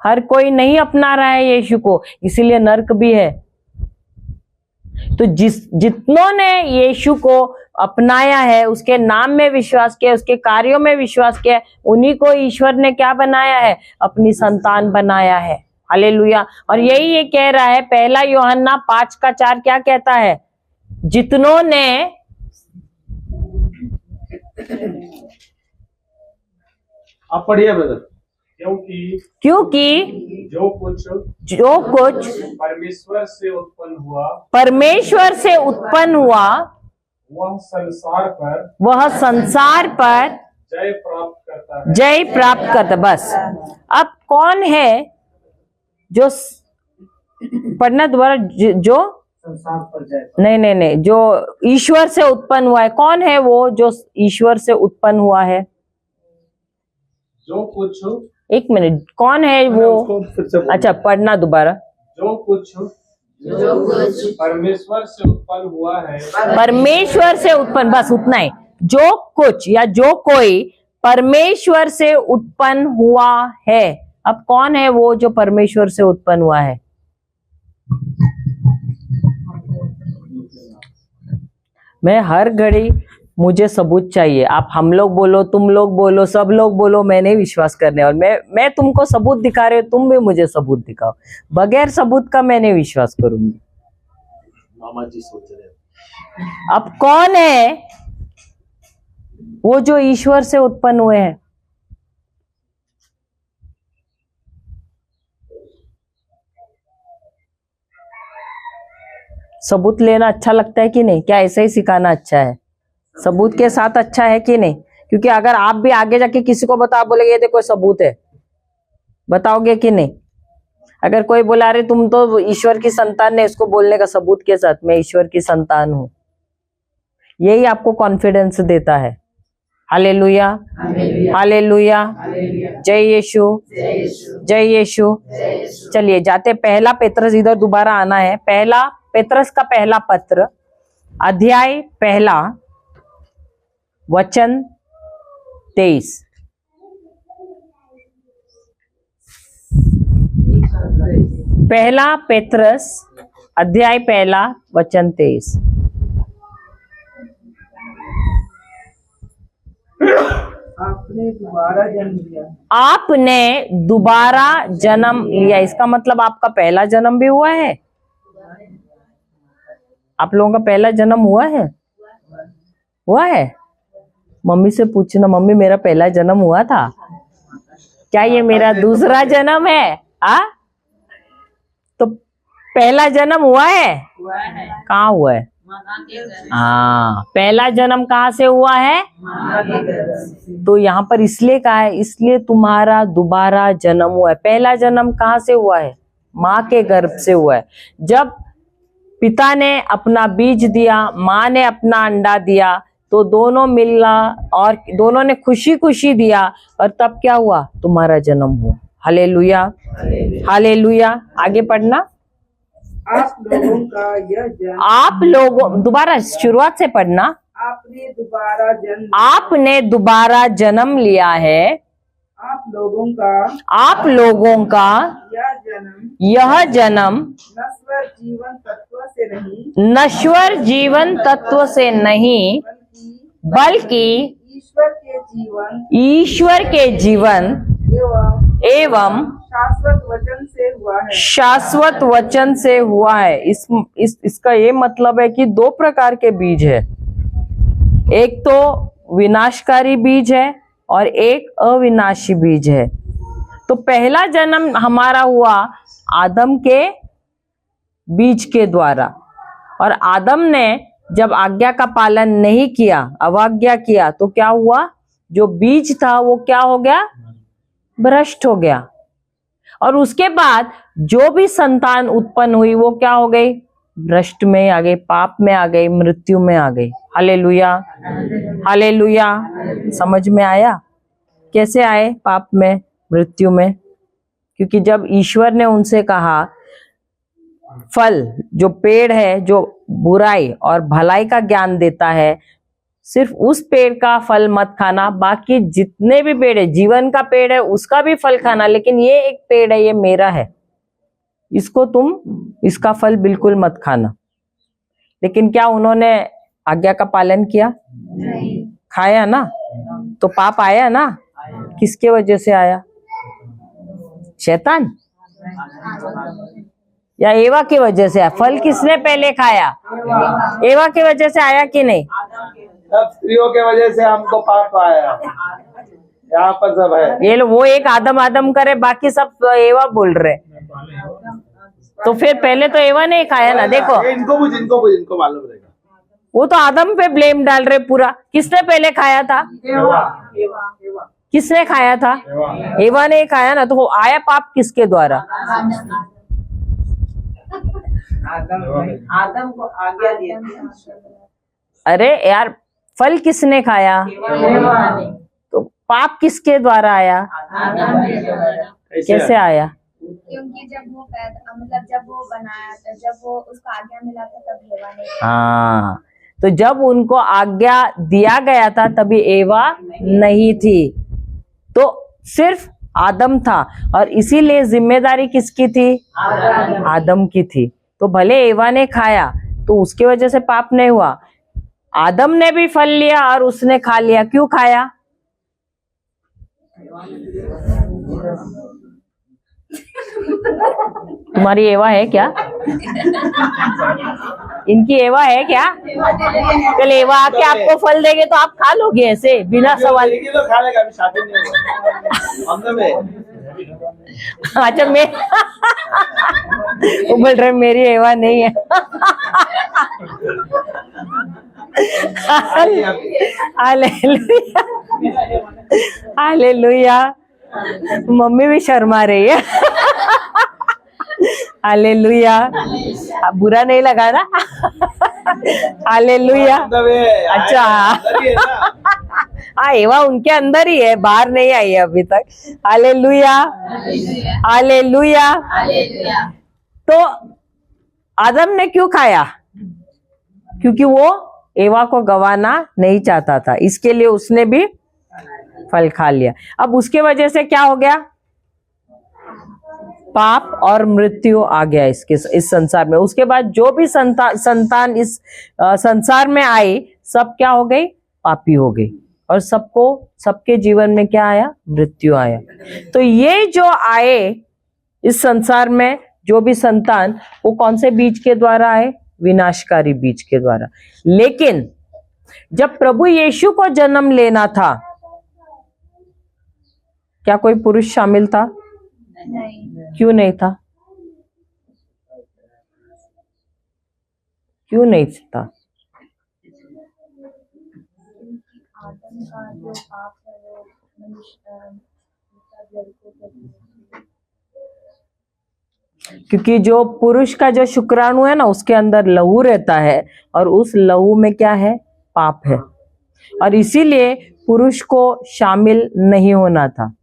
हर कोई नहीं अपना रहा है यीशु को, इसीलिए नर्क भी है। तो जितनों ने यीशु को अपनाया है, उसके नाम में विश्वास किया, उसके कार्यों में विश्वास किया, उन्हीं को ईश्वर ने क्या बनाया है? अपनी संतान बनाया है। हालेलुया। और यही ये कह रहा है, पहला यूहन्ना 5:4 क्या कहता है? जितनों ने आप पढ़िए ब्रदर। क्योंकि जो कुछ परमेश्वर से उत्पन्न हुआ वह संसार पर जय प्राप्त करता। बस अब कौन है जो पढ़ना दोबारा? जो संसार पर जाए नहीं, जो ईश्वर से उत्पन्न हुआ है, कौन है वो जो ईश्वर से उत्पन्न हुआ है? जो कुछ, एक मिनट, कौन है वो? अच्छा, पढ़ना दोबारा। जो कुछ परमेश्वर से उत्पन्न हुआ है, परमेश्वर से उत्पन्न, बस उतना ही। जो कुछ या जो कोई परमेश्वर से उत्पन्न हुआ है। अब कौन है वो जो परमेश्वर से उत्पन्न हुआ है? मैं हर घड़ी मुझे सबूत चाहिए। आप हम लोग बोलो, तुम लोग बोलो, सब लोग बोलो, मैं नहीं विश्वास करने। और मैं तुमको सबूत दिखा रहे हो, तुम भी मुझे सबूत दिखाओ। बगैर सबूत का मैं नहीं विश्वास करूंगी। मामा जी सोच रहे हैं। अब कौन है वो जो ईश्वर से उत्पन्न हुए हैं? सबूत लेना अच्छा लगता है कि नहीं? क्या ऐसे ही सिखाना अच्छा है? सबूत के साथ अच्छा है कि नहीं? क्योंकि अगर आप भी आगे जाके किसी को बताओ, बोलेगे ये देखो सबूत है, बताओगे कि नहीं? अगर कोई बोला रहे तुम तो ईश्वर की संतान ने, इसको बोलने का सबूत के साथ मैं ईश्वर की संतान हूं, यही आपको कॉन्फिडेंस देता है। हालेलुया, हालेलुया, जय यीशु, जय यीशु। चलिए जाते, पहला पेत्रस, इधर दोबारा आना है। पहला पेत्रस का पहला पत्र, अध्याय 1, वचन 23। पहला पेत्रस अध्याय 1 वचन 23। आपने दोबारा जन्म लिया। आपने दोबारा जन्म लिया, इसका मतलब आपका पहला जन्म भी हुआ है। आप लोगों का पहला जन्म हुआ है? हुआ है? मम्मी से पूछना, मम्मी मेरा पहला जन्म हुआ था? क्या ये मेरा दूसरा जन्म है? आ? तो पहला जन्म हुआ है? कहाँ हुआ है? हाँ, पहला जन्म कहाँ से हुआ है? तो यहाँ पर इसलिए कहा है, इसलिए तुम्हारा दोबारा जन्म हुआ है। पहला जन्म कहाँ से हुआ है? माँ के गर्भ से हुआ है। जब पिता ने अपना बीज दिया, माँ ने अपना अंडा दिया, तो दोनों मिला और दोनों ने खुशी खुशी दिया, और तब क्या हुआ? तुम्हारा जन्म हुआ। Hallelujah, hallelujah. आगे पढ़ना। आप लोगों का यह जन्म, आप लोगों, दोबारा शुरुआत से पढ़ना। आपने दोबारा जन्म, आपने दोबारा जन्म लिया है। आप लोगों का आप लोगों का यह यह जन्म जन्म नश्वर जीवन तत्व से नहीं, नश्वर जीवन तत्व से नहीं, बल्कि ईश्वर के जीवन एवं शाश्वत वचन से हुआ है। शाश्वत वचन से हुआ है। इसका ये मतलब है कि दो प्रकार के बीज है, एक तो विनाशकारी बीज है और एक अविनाशी बीज है। तो पहला जन्म हमारा हुआ आदम के बीज के द्वारा, और आदम ने जब आज्ञा का पालन नहीं किया, अवज्ञा किया, तो क्या हुआ? जो बीज था वो क्या हो गया? भ्रष्ट हो गया। और उसके बाद जो भी संतान उत्पन्न हुई वो क्या हो गई? भ्रष्ट में आ गई, पाप में आ गई, मृत्यु में आ गई। Hallelujah, hallelujah. समझ में आया कैसे आए पाप में, मृत्यु में? क्योंकि जब ईश्वर ने उनसे कहा फल, जो पेड़ है जो बुराई और भलाई का ज्ञान देता है, सिर्फ उस पेड़ का फल मत खाना, बाकी जितने भी पेड़ है, जीवन का पेड़ है उसका भी फल खाना, लेकिन ये एक पेड़ है, ये मेरा है, इसको तुम, इसका फल बिल्कुल मत खाना। लेकिन क्या उन्होंने आज्ञा का पालन किया? खाया ना, तो पाप आया ना। किसके वजह से आया? शैतान या एवा की वजह से आया? फल किसने पहले खाया? एवा की वजह से आया कि नहीं? सब स्त्रियों के वजह से हमको पाप आया। यहाँ पर सब है। ये वो एक आदम आदम करे, बाकी सब एवा बोल रहे। तो फिर पहले तो एवा ने खाया ना। देखो, इनको मालूम रहेगा। वो तो आदम पे ब्लेम डाल रहे पूरा। किसने पहले खाया था? किसने खाया था? एवा ने खाया ना। तो वो आया पाप किसके द्वारा? आदम को आज्ञा दी। अरे यार, फल किसने खाया? तो पाप किसके द्वारा आया? कैसे आया? क्योंकि जब वो मतलब जब वो बनाया था, जब वो उसको आज्ञा मिला था, तब एवा ने। हाँ, तो जब उनको आज्ञा दिया गया था तभी एवा नहीं थी, तो सिर्फ आदम था, और इसीलिए जिम्मेदारी किसकी थी? आदम की थी। तो भले एवा ने खाया तो उसकी वजह से पाप नहीं हुआ। आदम ने भी फल लिया और उसने खा लिया। क्यों खाया? तुम्हारी एवा है क्या? इनकी एवा है क्या? कल एवा आके आपको फल देंगे तो आप खा लोगे ऐसे बिना सवाल? तो खा लेगा, अभी शादी नहीं हुआ। अच्छा, मैं वो बोल रहे मेरी एवा नहीं है। Hallelujah, hallelujah. मम्मी भी शर्मा रही है। हालेलुया। बुरा नहीं लगा ना? हालेलुया। अच्छा, हाँ, एवा उनके अंदर ही है, बाहर नहीं आई है अभी तक। Hallelujah, hallelujah. तो आदम ने क्यों खाया? क्योंकि वो एवा को गवाना नहीं चाहता था, इसके लिए उसने भी फल खा लिया। अब उसके वजह से क्या हो गया? पाप और मृत्यु आ गया इस संसार में। उसके बाद जो भी संतान इस संसार में आई, सब क्या हो गई? पापी हो गई, और सबके जीवन में क्या आया? मृत्यु आया। तो ये जो आए इस संसार में, जो भी संतान, वो कौन से बीज के द्वारा आए? विनाशकारी बीज के द्वारा। लेकिन जब प्रभु यीशु को जन्म लेना था, क्या कोई पुरुष शामिल था? नहीं। क्यों नहीं था? क्यों नहीं था? आदम का जो पाप है वो मनुष्य मतलब लड़कों के लिए। क्योंकि जो पुरुष का जो शुक्राणु है ना, उसके अंदर लहू रहता है और उस लहू में क्या है? पाप है, और इसीलिए पुरुष को शामिल नहीं होना था।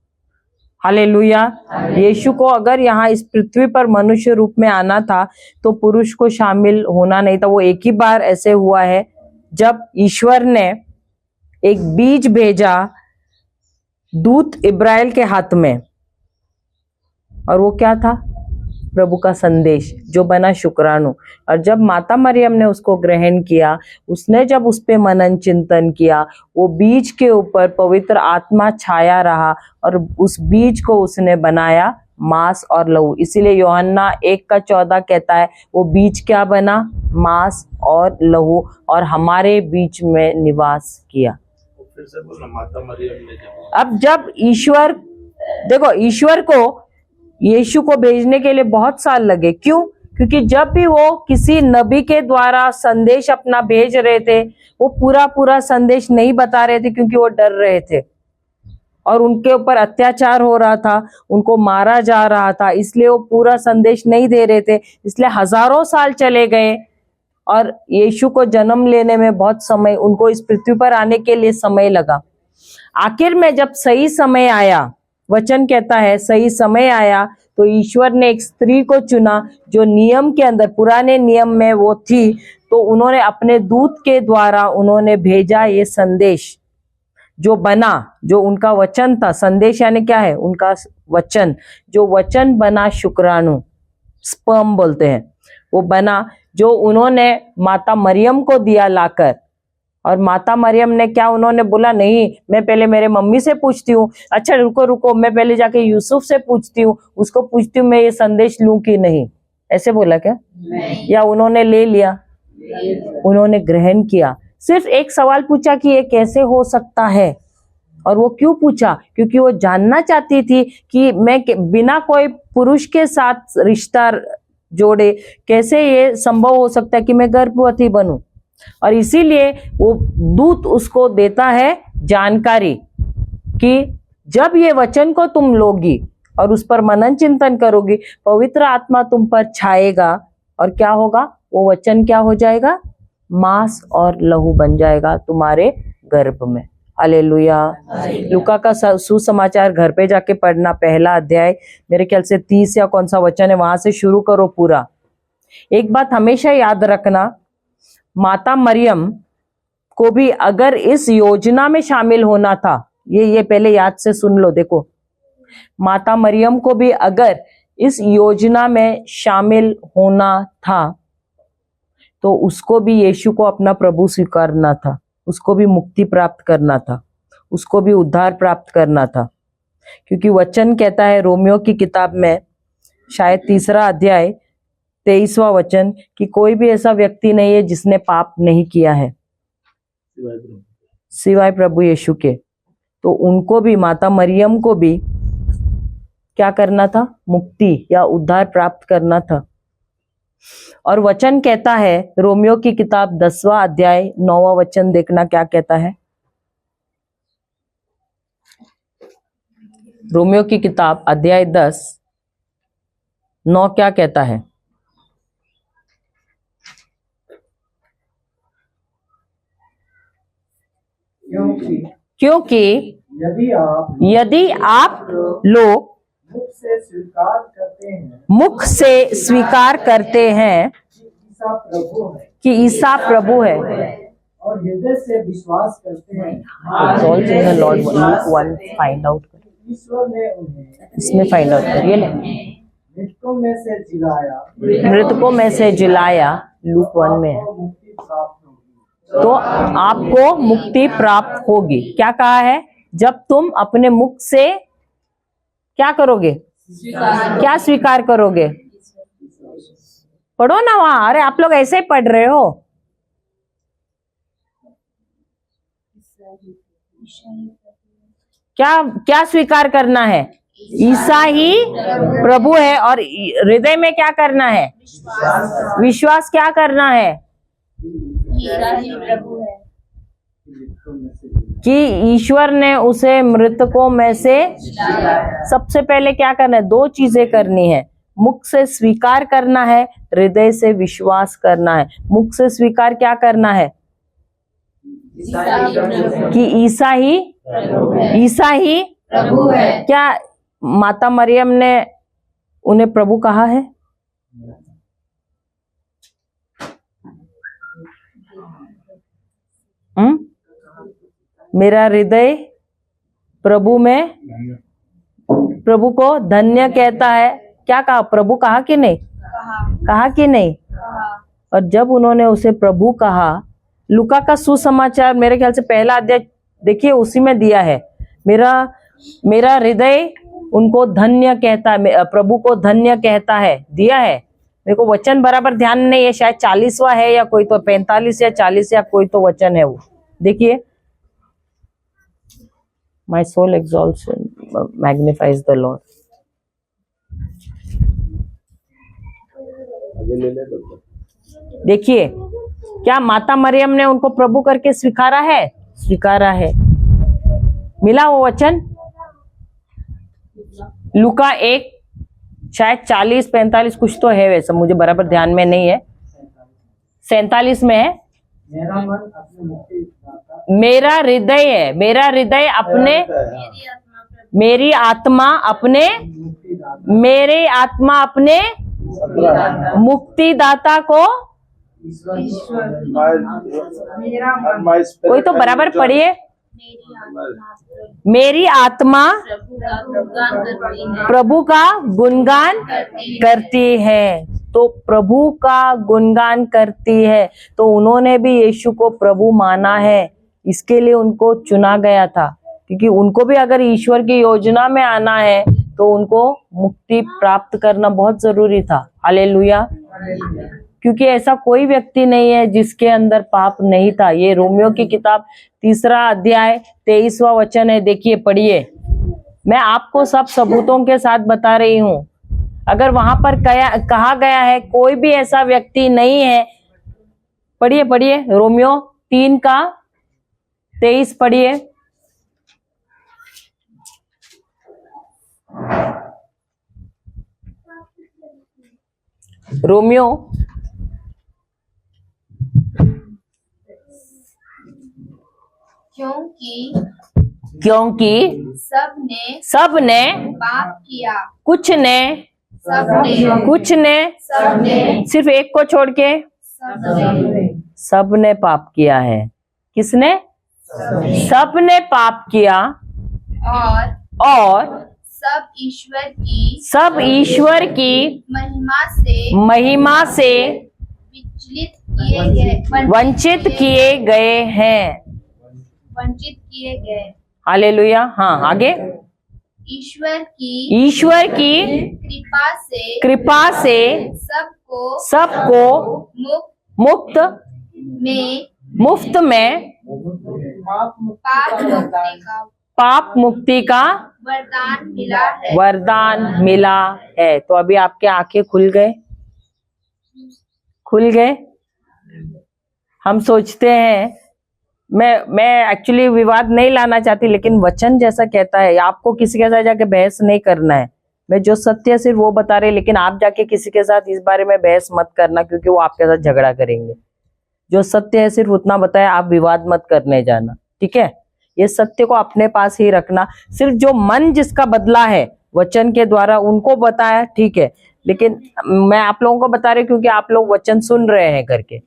हालेलुया। यीशु को अगर यहाँ इस पृथ्वी पर मनुष्य रूप में आना था तो पुरुष को शामिल होना नहीं था। वो एक ही बार ऐसे हुआ है जब ईश्वर ने एक बीज भेजा दूत इब्राहिम के हाथ में, और वो क्या था? प्रभु का संदेश जो बना शुक्राणु। और जब माता मरियम ने उसको ग्रहण किया, उसने जब उस पे मनन चिंतन किया, वो बीज के ऊपर पवित्र आत्मा छाया रहा और उस बीज को उसने बनाया मांस और लहू। इसीलिए यूहन्ना 1:14 कहता है वो बीज क्या बना? मांस और लहू, और हमारे बीच में निवास किया। फिर से बोलना, माता मरियम ने अब जब ईश्वर, देखो ईश्वर को यीशु को भेजने के लिए बहुत साल लगे। क्यों? क्योंकि जब भी वो किसी नबी के द्वारा संदेश अपना भेज रहे थे, वो पूरा संदेश नहीं बता रहे थे, क्योंकि वो डर रहे थे और उनके ऊपर अत्याचार हो रहा था, उनको मारा जा रहा था, इसलिए वो पूरा संदेश नहीं दे रहे थे। इसलिए हजारों साल चले गए और यीशु को जन्म लेने में बहुत समय, उनको इस पृथ्वी पर आने के लिए समय लगा। आखिर में जब सही समय आया, वचन कहता है सही समय आया, तो ईश्वर ने एक स्त्री को चुना जो नियम के अंदर, पुराने नियम में वो थी, तो उन्होंने अपने दूत के द्वारा उन्होंने भेजा ये संदेश जो बना, जो उनका वचन था। संदेश यानी क्या है? उनका वचन, जो वचन बना शुक्राणु, स्पर्म बोलते हैं, वो बना, जो उन्होंने माता मरियम को दिया लाकर। और माता मरियम ने क्या, उन्होंने बोला नहीं, मैं पहले मेरे मम्मी से पूछती हूँ, अच्छा रुको मैं पहले जाके यूसुफ से पूछती हूँ, उसको पूछती हूँ मैं ये संदेश लूं कि नहीं, ऐसे बोला क्या? नहीं। या उन्होंने ले लिया? उन्होंने ग्रहण किया। सिर्फ एक सवाल पूछा कि ये कैसे हो सकता है। और वो क्यों पूछा? क्योंकि वो जानना चाहती थी कि मैं बिना कोई पुरुष के साथ रिश्ता जोड़े कैसे ये संभव हो सकता है कि मैं गर्भवती बनूं। और इसीलिए वो दूत उसको देता है जानकारी कि जब ये वचन को तुम लोगी और उस पर मनन चिंतन करोगी, पवित्र आत्मा तुम पर छाएगा और क्या होगा? वो वचन क्या हो जाएगा? मांस और लहू बन जाएगा तुम्हारे गर्भ में। हालेलुया। लूका का सुसमाचार घर पे जाके पढ़ना, पहला अध्याय, मेरे ख्याल से 30 या कौन सा वचन है, वहां से शुरू करो पूरा। एक बात हमेशा याद रखना, माता मरियम को भी अगर इस योजना में शामिल होना था, ये पहले याद से सुन लो। देखो, माता मरियम को भी अगर इस योजना में शामिल होना था तो उसको भी यीशु को अपना प्रभु स्वीकारना था, उसको भी मुक्ति प्राप्त करना था, उसको भी उद्धार प्राप्त करना था। क्योंकि वचन कहता है रोमियो की किताब में शायद 3 अध्याय 23वां वचन कि कोई भी ऐसा व्यक्ति नहीं है जिसने पाप नहीं किया है सिवाय प्रभु यीशु के। तो उनको भी, माता मरियम को भी क्या करना था? मुक्ति या उद्धार प्राप्त करना था। और वचन कहता है रोमियो की किताब 10वां अध्याय 9वां वचन, देखना क्या कहता है। रोमियो की किताब अध्याय 10:9 क्या कहता है? क्योंकि यदि आप लोग मुख से स्वीकार करते हैं कि ईसा प्रभु है और हृदय से विश्वास करते हैं लॉर्ड वन फाइंड आउट, ईश्वर ने उन्हें इसमें फाइंड आउट करिए ना, मृतकों में से जिलाया, मृतकों में से जिलाया, लूक 1 में है। मुक्ति प्राप्त होगी। तो आपको मुक्ति प्राप्त होगी। क्या कहा है? जब तुम अपने मुख से क्या करोगे? क्या स्वीकार करोगे? पढ़ो ना वहां। अरे आप लोग ऐसे ही पढ़ रहे हो। क्या क्या स्वीकार करना है? ईसा ही प्रभु है। और हृदय में क्या करना है? विश्वास क्या करना है? ईसा ही प्रभु है। कि ईश्वर ने उसे मृतकों में से सबसे पहले क्या करना है? दो चीजें करनी है। मुख से स्वीकार करना है, हृदय से विश्वास करना है। मुख से स्वीकार क्या करना है? कि ईसा ही प्रभु है। क्या माता मरियम ने उन्हें प्रभु कहा है? मेरा हृदय प्रभु में प्रभु को धन्य कहता है। क्या कहा? प्रभु कहा कि नहीं? कहा कि नहीं? और जब उन्होंने उसे प्रभु कहा, लूका का सुसमाचार मेरे ख्याल से पहला अध्याय देखिए, उसी में दिया है। मेरा हृदय उनको धन्य कहता है, प्रभु को धन्य कहता है, दिया है। मेरे को वचन बराबर ध्यान नहीं है, शायद 40वां है या कोई तो 45 या 40 या कोई तो वचन है वो। देखिए, my soul exalts magnifies the Lord. देखिए, क्या माता मरियम ने उनको प्रभु करके स्वीकारा है? स्वीकारा है। मिला वो वचन? लूका 1 शायद 40-45 कुछ तो है, वैसे मुझे बराबर ध्यान में नहीं है। 47 में है। मेरा मन अपने मुक्तिदाता, मेरा हृदय है, मेरा हृदय अपने, मेरी आत्मा अपने, मेरी आत्मा अपने मुक्तिदाता को। कोई तो बराबर पढ़िए। मेरी आत्मा प्रभु का गुणगान करती है। तो प्रभु का गुणगान करती है, तो उन्होंने भी यीशु को प्रभु माना है। इसके लिए उनको चुना गया था, क्योंकि उनको भी अगर ईश्वर की योजना में आना है तो उनको मुक्ति प्राप्त करना बहुत जरूरी था। हालेलुया। क्योंकि ऐसा कोई व्यक्ति नहीं है जिसके अंदर पाप नहीं था। ये रोमियो की किताब 3 अध्याय 23वां वचन है। देखिए, पढ़िए। मैं आपको सब सबूतों के साथ बता रही हूं। अगर वहां पर कहा गया है कोई भी ऐसा व्यक्ति नहीं है, पढ़िए पढ़िए, रोमियो 3:23 पढ़िए। रोमियो क्योंकि सब ने पाप किया, कुछ ने, सिर्फ एक को छोड़ के सब ने पाप किया है। किसने? सब ने पाप किया और सब ईश्वर की महिमा से वंचित किए गए। हालेलुया। हाँ, आगे। ईश्वर की कृपा से सबको मुफ्त में पाप मुक्ति का वरदान मिला है। तो अभी आपके आंखें खुल गए। हम सोचते हैं, मैं एक्चुअली विवाद नहीं लाना चाहती, लेकिन वचन जैसा कहता है, आपको किसी के साथ जाके बहस नहीं करना है। मैं जो सत्य है सिर्फ वो बता रहे, लेकिन आप जाके किसी के साथ इस बारे में बहस मत करना, क्योंकि वो आपके साथ झगड़ा करेंगे। जो सत्य है सिर्फ उतना बताया, आप विवाद मत करने जाना, ठीक है? ये सत्य को अपने पास ही रखना। सिर्फ जो मन जिसका बदला है वचन के द्वारा, उनको बताया, ठीक है, लेकिन मैं आप लोगों को बता रही हूँ क्योंकि आप लोग वचन सुन रहे हैं करके।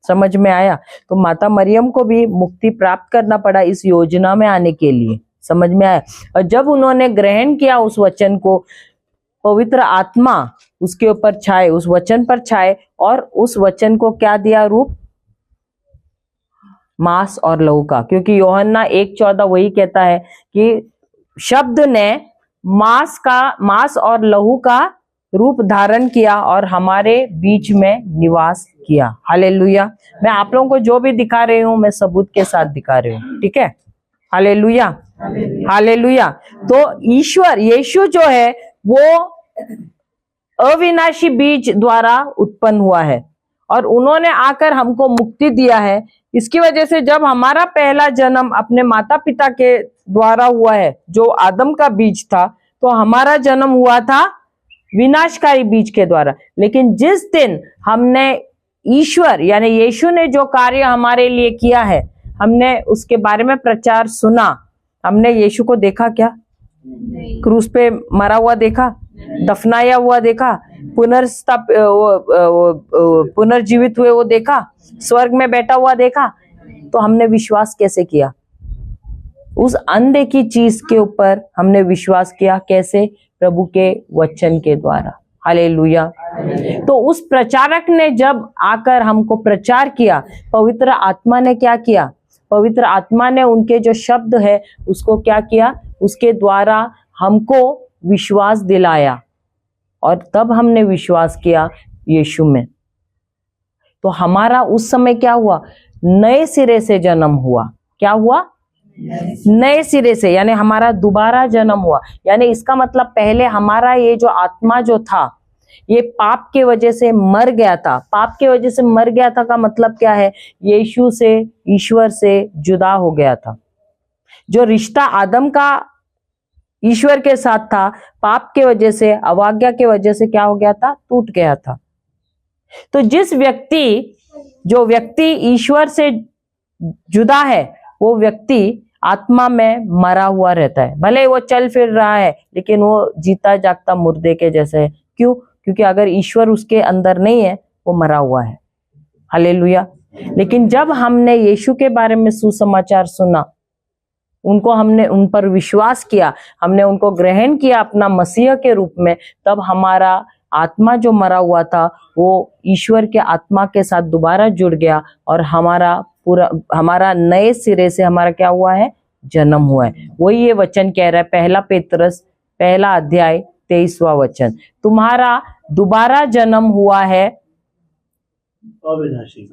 समझ में आया? तो माता मरियम को भी मुक्ति प्राप्त करना पड़ा इस योजना में आने के लिए। समझ में आया? और जब उन्होंने ग्रहण किया उस वचन को, पवित्र आत्मा उसके ऊपर छाए, उस वचन पर छाए, और उस वचन को क्या दिया रूप? मांस और लहू का। क्योंकि यूहन्ना 1:14 वही कहता है कि शब्द ने मांस और लहू का रूप धारण किया और हमारे बीच में निवास किया। हालेलुया। मैं आप लोगों को जो भी दिखा रही हूं, मैं सबूत के साथ दिखा रही हूं, ठीक है? Hallelujah, hallelujah. तो ईश्वर यीशु जो है वो अविनाशी बीज द्वारा उत्पन्न हुआ है और उन्होंने आकर हमको मुक्ति दिया है। इसकी वजह से जब हमारा पहला जन्म अपने माता पिता के द्वारा हुआ है, जो आदम का बीज था, तो हमारा जन्म हुआ था विनाशकारी बीज के द्वारा। लेकिन जिस दिन हमने ईश्वर यानी यीशु ने जो कार्य हमारे लिए किया है, हमने उसके बारे में प्रचार सुना, हमने यीशु को देखा क्या? क्रूस पे मरा हुआ देखा, दफनाया हुआ देखा, पुनर्जीवित हुए वो देखा, स्वर्ग में बैठा हुआ देखा, तो हमने विश्वास कैसे किया? उस अनदेखी चीज के ऊपर हमने विश्वास किया। कैसे? प्रभु के वचन के द्वारा। हालेलुया। तो उस प्रचारक ने जब आकर हमको प्रचार किया, पवित्र आत्मा ने क्या किया? पवित्र आत्मा ने उनके जो शब्द है उसको क्या किया? उसके द्वारा हमको विश्वास दिलाया और तब हमने विश्वास किया यीशु में। तो हमारा उस समय क्या हुआ? नए सिरे से जन्म हुआ। क्या हुआ? नए सिरे से, यानी हमारा दोबारा जन्म हुआ। यानी इसका मतलब पहले हमारा ये जो आत्मा जो था, ये पाप के वजह से मर गया था। पाप के वजह से मर गया था का मतलब क्या है? यीशु से, ईश्वर से जुदा हो गया था। जो रिश्ता आदम का ईश्वर के साथ था, पाप के वजह से, अवज्ञा के वजह से क्या हो गया था? टूट गया था। तो जो व्यक्ति ईश्वर से जुदा है, वो व्यक्ति आत्मा में मरा हुआ रहता है। भले वो चल फिर रहा है, लेकिन वो जीता जागता मुर्दे के जैसे है। क्यों? क्योंकि अगर ईश्वर उसके अंदर नहीं है, वो मरा हुआ है। हालेलुया। लेकिन जब हमने यीशु के बारे में सुसमाचार सुना, हमने उन पर विश्वास किया, हमने उनको ग्रहण किया अपना मसीह के रूप में, तब हमारा आत्मा जो मरा हुआ था वो ईश्वर के आत्मा के साथ दोबारा जुड़ गया और हमारा नए सिरे से हमारा क्या हुआ है? जन्म हुआ है। वही ये वचन कह रहा है, पहला पेतरस 1 अध्याय 23वां वचन, तुम्हारा दोबारा जन्म हुआ है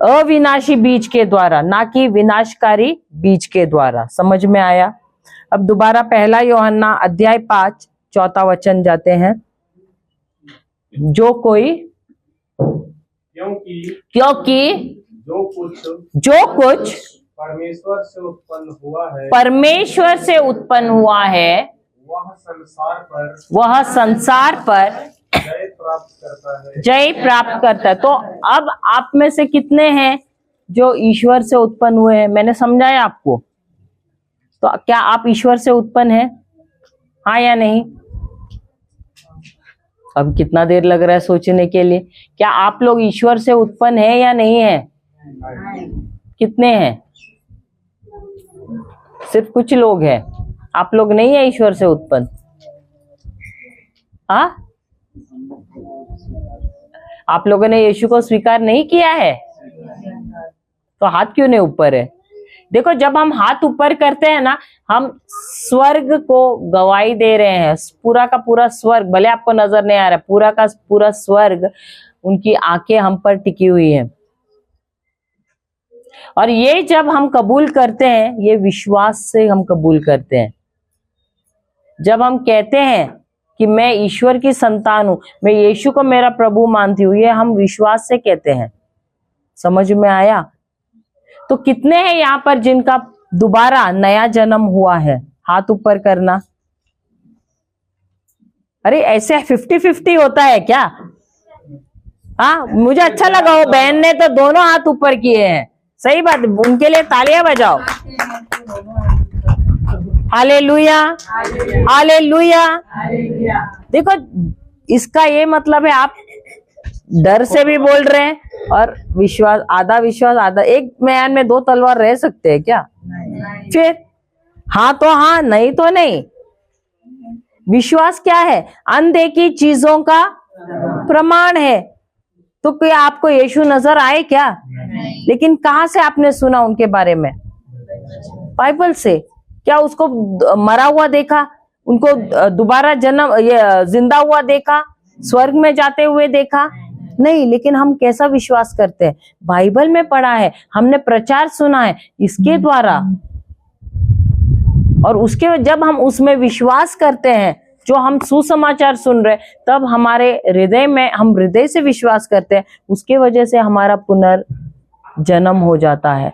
अविनाशी बीज के द्वारा, ना कि विनाशकारी बीज के द्वारा। समझ में आया? अब दोबारा 1 यूहन्ना अध्याय 5 4 वचन जाते हैं। जो कोई क्योंकि जो कुछ परमेश्वर से उत्पन्न हुआ है वह संसार पर जय प्राप्त करता है। तो अब आप में से कितने हैं जो ईश्वर से उत्पन्न हुए हैं? मैंने समझाया आपको। तो क्या आप ईश्वर से उत्पन्न हैं? हाँ या नहीं? अब कितना देर लग रहा है सोचने के लिए? क्या आप लोग ईश्वर से उत्पन्न हैं या नहीं है? कितने हैं? सिर्फ कुछ लोग हैं। आप लोग नहीं है ईश्वर से उत्पन्न। हाँ, आप लोगों ने यीशु को स्वीकार नहीं किया है, तो हाथ क्यों नहीं ऊपर है? देखो, जब हम हाथ ऊपर करते हैं ना, हम स्वर्ग को गवाही दे रहे हैं। पूरा का पूरा स्वर्ग, भले आपको नजर नहीं आ रहा, पूरा का पूरा स्वर्ग, उनकी आंखें हम पर टिकी हुई हैं। और ये जब हम कबूल करते हैं, ये विश्वास से हम कबूल करते हैं। जब हम कहते हैं कि मैं ईश्वर की संतान हूं, मैं यीशु को मेरा प्रभु मानती हूं, ये हम विश्वास से कहते हैं। समझ में आया? तो कितने हैं यहाँ पर जिनका दोबारा नया जन्म हुआ है? हाथ ऊपर करना। अरे ऐसे 50-50 होता है क्या? हाँ, मुझे अच्छा लगा वो बहन ने तो दोनों हाथ ऊपर किए हैं। सही बात, उनके लिए तालियां बजाओ। Hallelujah, hallelujah. देखो, इसका ये मतलब है आप डर से भी बोल रहे हैं और विश्वास, आधा। एक म्यान में 2 तलवार रह सकते हैं क्या? फिर हाँ तो हाँ, नहीं तो नहीं। विश्वास क्या है? अनदेखी चीजों का प्रमाण है। तो क्या आपको यीशु नजर आए क्या? लेकिन कहां से आपने सुना उनके बारे में? बाइबल से। क्या उसको मरा हुआ देखा? उनको दोबारा जन्म, ये जिंदा हुआ देखा? स्वर्ग में जाते हुए देखा? नहीं। लेकिन हम कैसा विश्वास करते हैं? बाइबल में पढ़ा है, हमने प्रचार सुना है, इसके द्वारा और उसके जब हम उसमें विश्वास करते हैं, जो हम सुसमाचार सुन रहे, तब हमारे हृदय में, हम हृदय से विश्वास करते हैं, उसके वजह से हमारा पुनर्जन्म हो जाता है।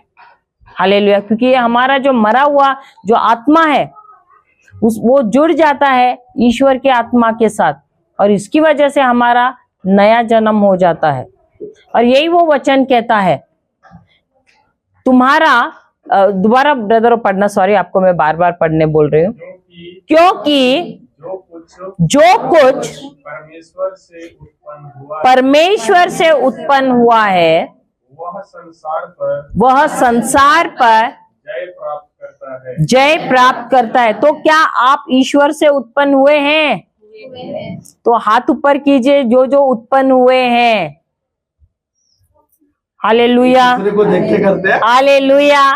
हालेलुया। क्योंकि ये हमारा जो मरा हुआ जो आत्मा है वो जुड़ जाता है ईश्वर के आत्मा के साथ, और इसकी वजह से हमारा नया जन्म हो जाता है। और यही वो वचन कहता है, तुम्हारा दोबारा ब्रदर पढ़ना, सॉरी आपको मैं बार बार पढ़ने बोल रही हूँ। क्योंकि जो कुछ परमेश्वर से उत्पन्न हुआ है वह संसार पर जय प्राप्त करता है। तो क्या आप ईश्वर से उत्पन्न हुए हैं? तो हाथ ऊपर कीजिए जो जो उत्पन्न हुए हैं। हालेलुया, दूसरे को देखते करते हैं। हालेलुया,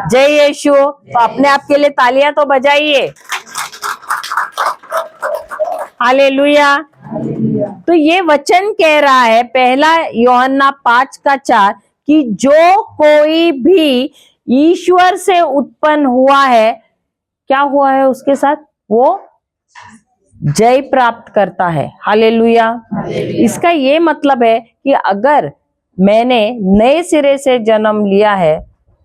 जय यीशु। तो अपने आप के लिए तालियां तो बजाइए। हालेलुया। तो ये वचन कह रहा है पहला यूहन्ना 5:4 कि जो कोई भी ईश्वर से उत्पन्न हुआ है, क्या हुआ है उसके साथ? वो जय प्राप्त करता है। हालेलुया। इसका ये मतलब है कि अगर मैंने नए सिरे से जन्म लिया है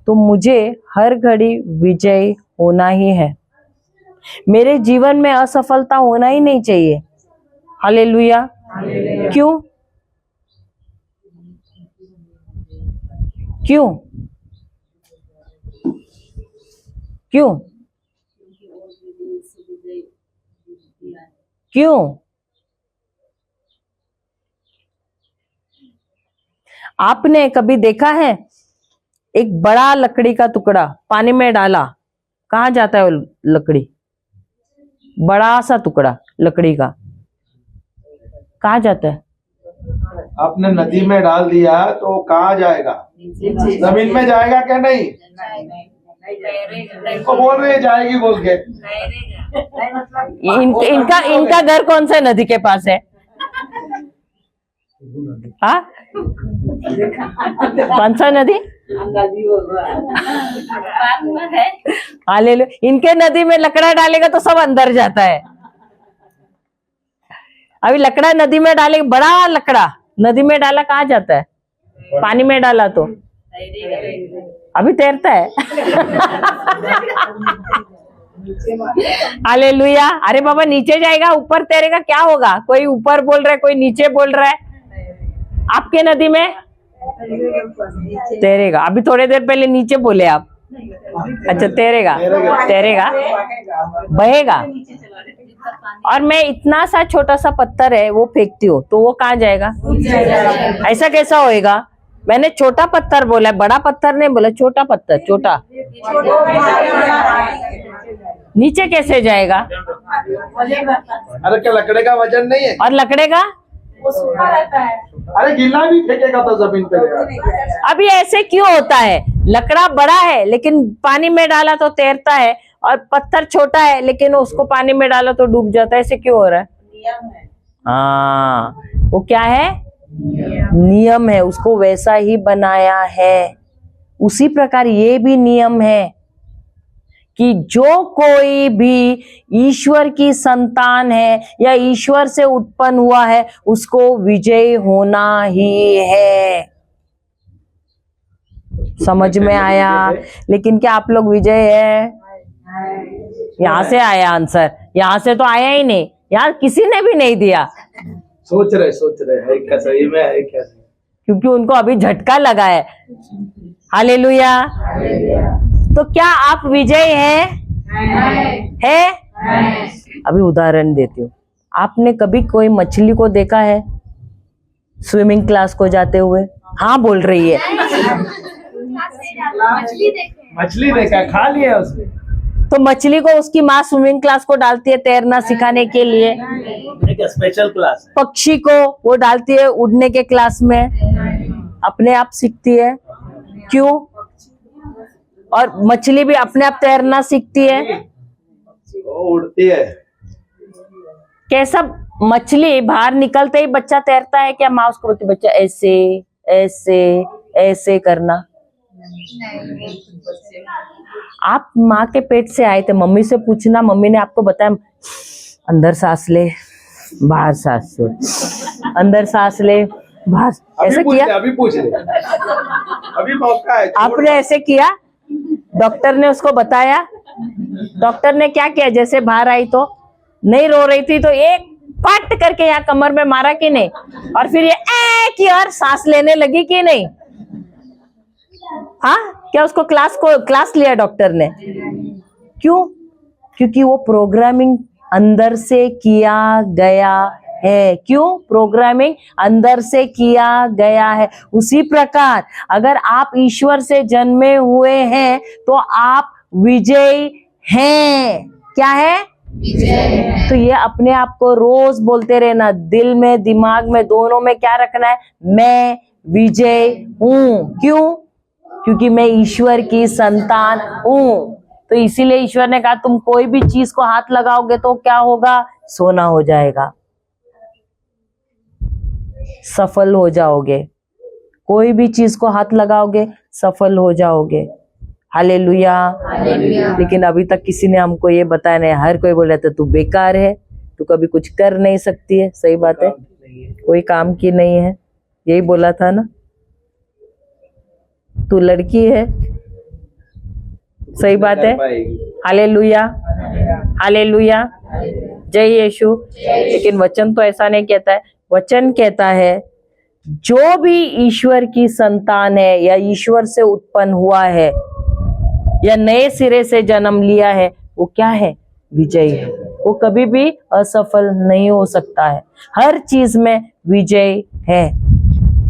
तो मुझे हर घड़ी विजय होना ही है। मेरे जीवन में असफलता होना ही नहीं चाहिए। हालेलुया। क्यों? क्यों? क्यों? क्यों? आपने कभी देखा है एक बड़ा लकड़ी का टुकड़ा पानी में डाला, कहाँ जाता है वो लकड़ी? बड़ा सा टुकड़ा लकड़ी का कहाँ जाता है? आपने नदी में डाल दिया तो कहाँ जाएगा? जमीन में जाएगा क्या? नहीं, इनको बोल रहे जाएगी बोल के। इनका घर कौन सा नदी के पास है? हाँ, कौन सा नदी? हालेलुया। इनके नदी में लकड़ा डालेगा तो सब अंदर जाता है। अभी लकड़ा नदी में डालेगा, बड़ा लकड़ा नदी में डाला, कहाँ जाता है? पानी में डाला तो अभी तैरता है। हालेलुया। अरे बाबा नीचे जाएगा, ऊपर तैरेगा, क्या होगा? कोई ऊपर बोल रहा है, कोई नीचे बोल रहा है। आपके नदी में तैरेगा। अभी थोड़ी देर पहले नीचे बोले आप। अच्छा, तैरेगा, तैरेगा, बहेगा। और मैं इतना सा छोटा सा पत्थर है वो फेंकती हूँ तो वो कहाँ जाएगा? ऐसा कैसा होएगा? मैंने छोटा पत्थर बोला, बड़ा पत्थर नहीं बोला, छोटा पत्थर। छोटा नीचे कैसे जाएगा? अरे क्या लकड़े का वजन नहीं है? और लकड़े का अरे गिल्ला भी फेंकेगा तो जमीन पे जाएगा। अभी ऐसे क्यों होता है? लकड़ा बड़ा है लेकिन पानी में डाला तो तैरता है, और पत्थर छोटा है लेकिन उसको पानी में डाला तो डूब जाता है। ऐसे क्यों हो रहा है? हाँ, वो क्या है? नियम है। उसको वैसा ही बनाया है। उसी प्रकार ये भी नियम है कि जो कोई भी ईश्वर की संतान है या ईश्वर से उत्पन्न हुआ है उसको विजय होना ही है। समझ में आया? लेकिन क्या आप लोग विजय है? यहाँ से आया आंसर, यहाँ से तो आया ही नहीं, यहाँ किसी ने भी नहीं दिया। सोच रहे है क्या सही में है क्या? क्योंकि उनको अभी झटका लगा है। हालेलुया। तो क्या आप विजय है? अभी उदाहरण देती हूँ। आपने कभी कोई मछली को देखा है स्विमिंग क्लास को जाते हुए? हाँ बोल रही है। मछली देखा, खा लिया उसने। तो मछली को उसकी माँ स्विमिंग क्लास को डालती है तैरना सिखाने के लिए। एक स्पेशल क्लास। पक्षी को वो डालती है उड़ने के क्लास में, अपने आप सीखती है। क्यों? और मछली भी अपने आप तैरना सीखती है। वो उड़ती है। कैसा? मछली बाहर निकलते ही बच्चा तैरता है क्या? माँ उसको बोलती बच्चा ऐसे ऐसे ऐसे करना। आप माँ के पेट से आए थे, मम्मी से पूछना, मम्मी ने आपको बताया अंदर सांस ले बाहर सांस छोड़, अंदर सांस ले बाहर, ऐसे किया? अभी पूछ ले, अभी मौका है। आपने ऐसे किया? डॉक्टर ने उसको बताया? डॉक्टर ने क्या किया? जैसे बाहर आई तो नहीं रो रही थी तो एक पट करके यहाँ कमर में मारा कि नहीं, और फिर ये की और सांस लेने लगी कि नहीं? हाँ, क्या उसको क्लास लिया डॉक्टर ने? क्यों? क्योंकि वो प्रोग्रामिंग अंदर से किया गया है। क्यों? प्रोग्रामिंग अंदर से किया गया है। उसी प्रकार अगर आप ईश्वर से जन्मे हुए हैं तो आप विजयी हैं। क्या है? तो ये अपने आप को रोज बोलते रहना, दिल में दिमाग में दोनों में क्या रखना है? मैं विजय हूं। क्यों? क्योंकि मैं ईश्वर की संतान हूं। तो इसीलिए ईश्वर ने कहा तुम कोई भी चीज को हाथ लगाओगे तो क्या होगा? सोना हो जाएगा, सफल हो जाओगे। कोई भी चीज को हाथ लगाओगे सफल हो जाओगे। हालेलुया। लेकिन अभी तक किसी ने हमको ये बताया नहीं। हर कोई बोल रहा था तू बेकार है, तू कभी कुछ कर नहीं सकती है। सही बात है, कोई काम की नहीं है, यही बोला था ना। तू लड़की है, सही बात है। हालेलुया, हालेलुया, जय यीशु। लेकिन वचन तो ऐसा नहीं कहता है। वचन कहता है जो भी ईश्वर की संतान है या ईश्वर से उत्पन्न हुआ है या नए सिरे से जन्म लिया है, वो क्या है? विजयी है। वो कभी भी असफल नहीं हो सकता है, हर चीज में विजय है।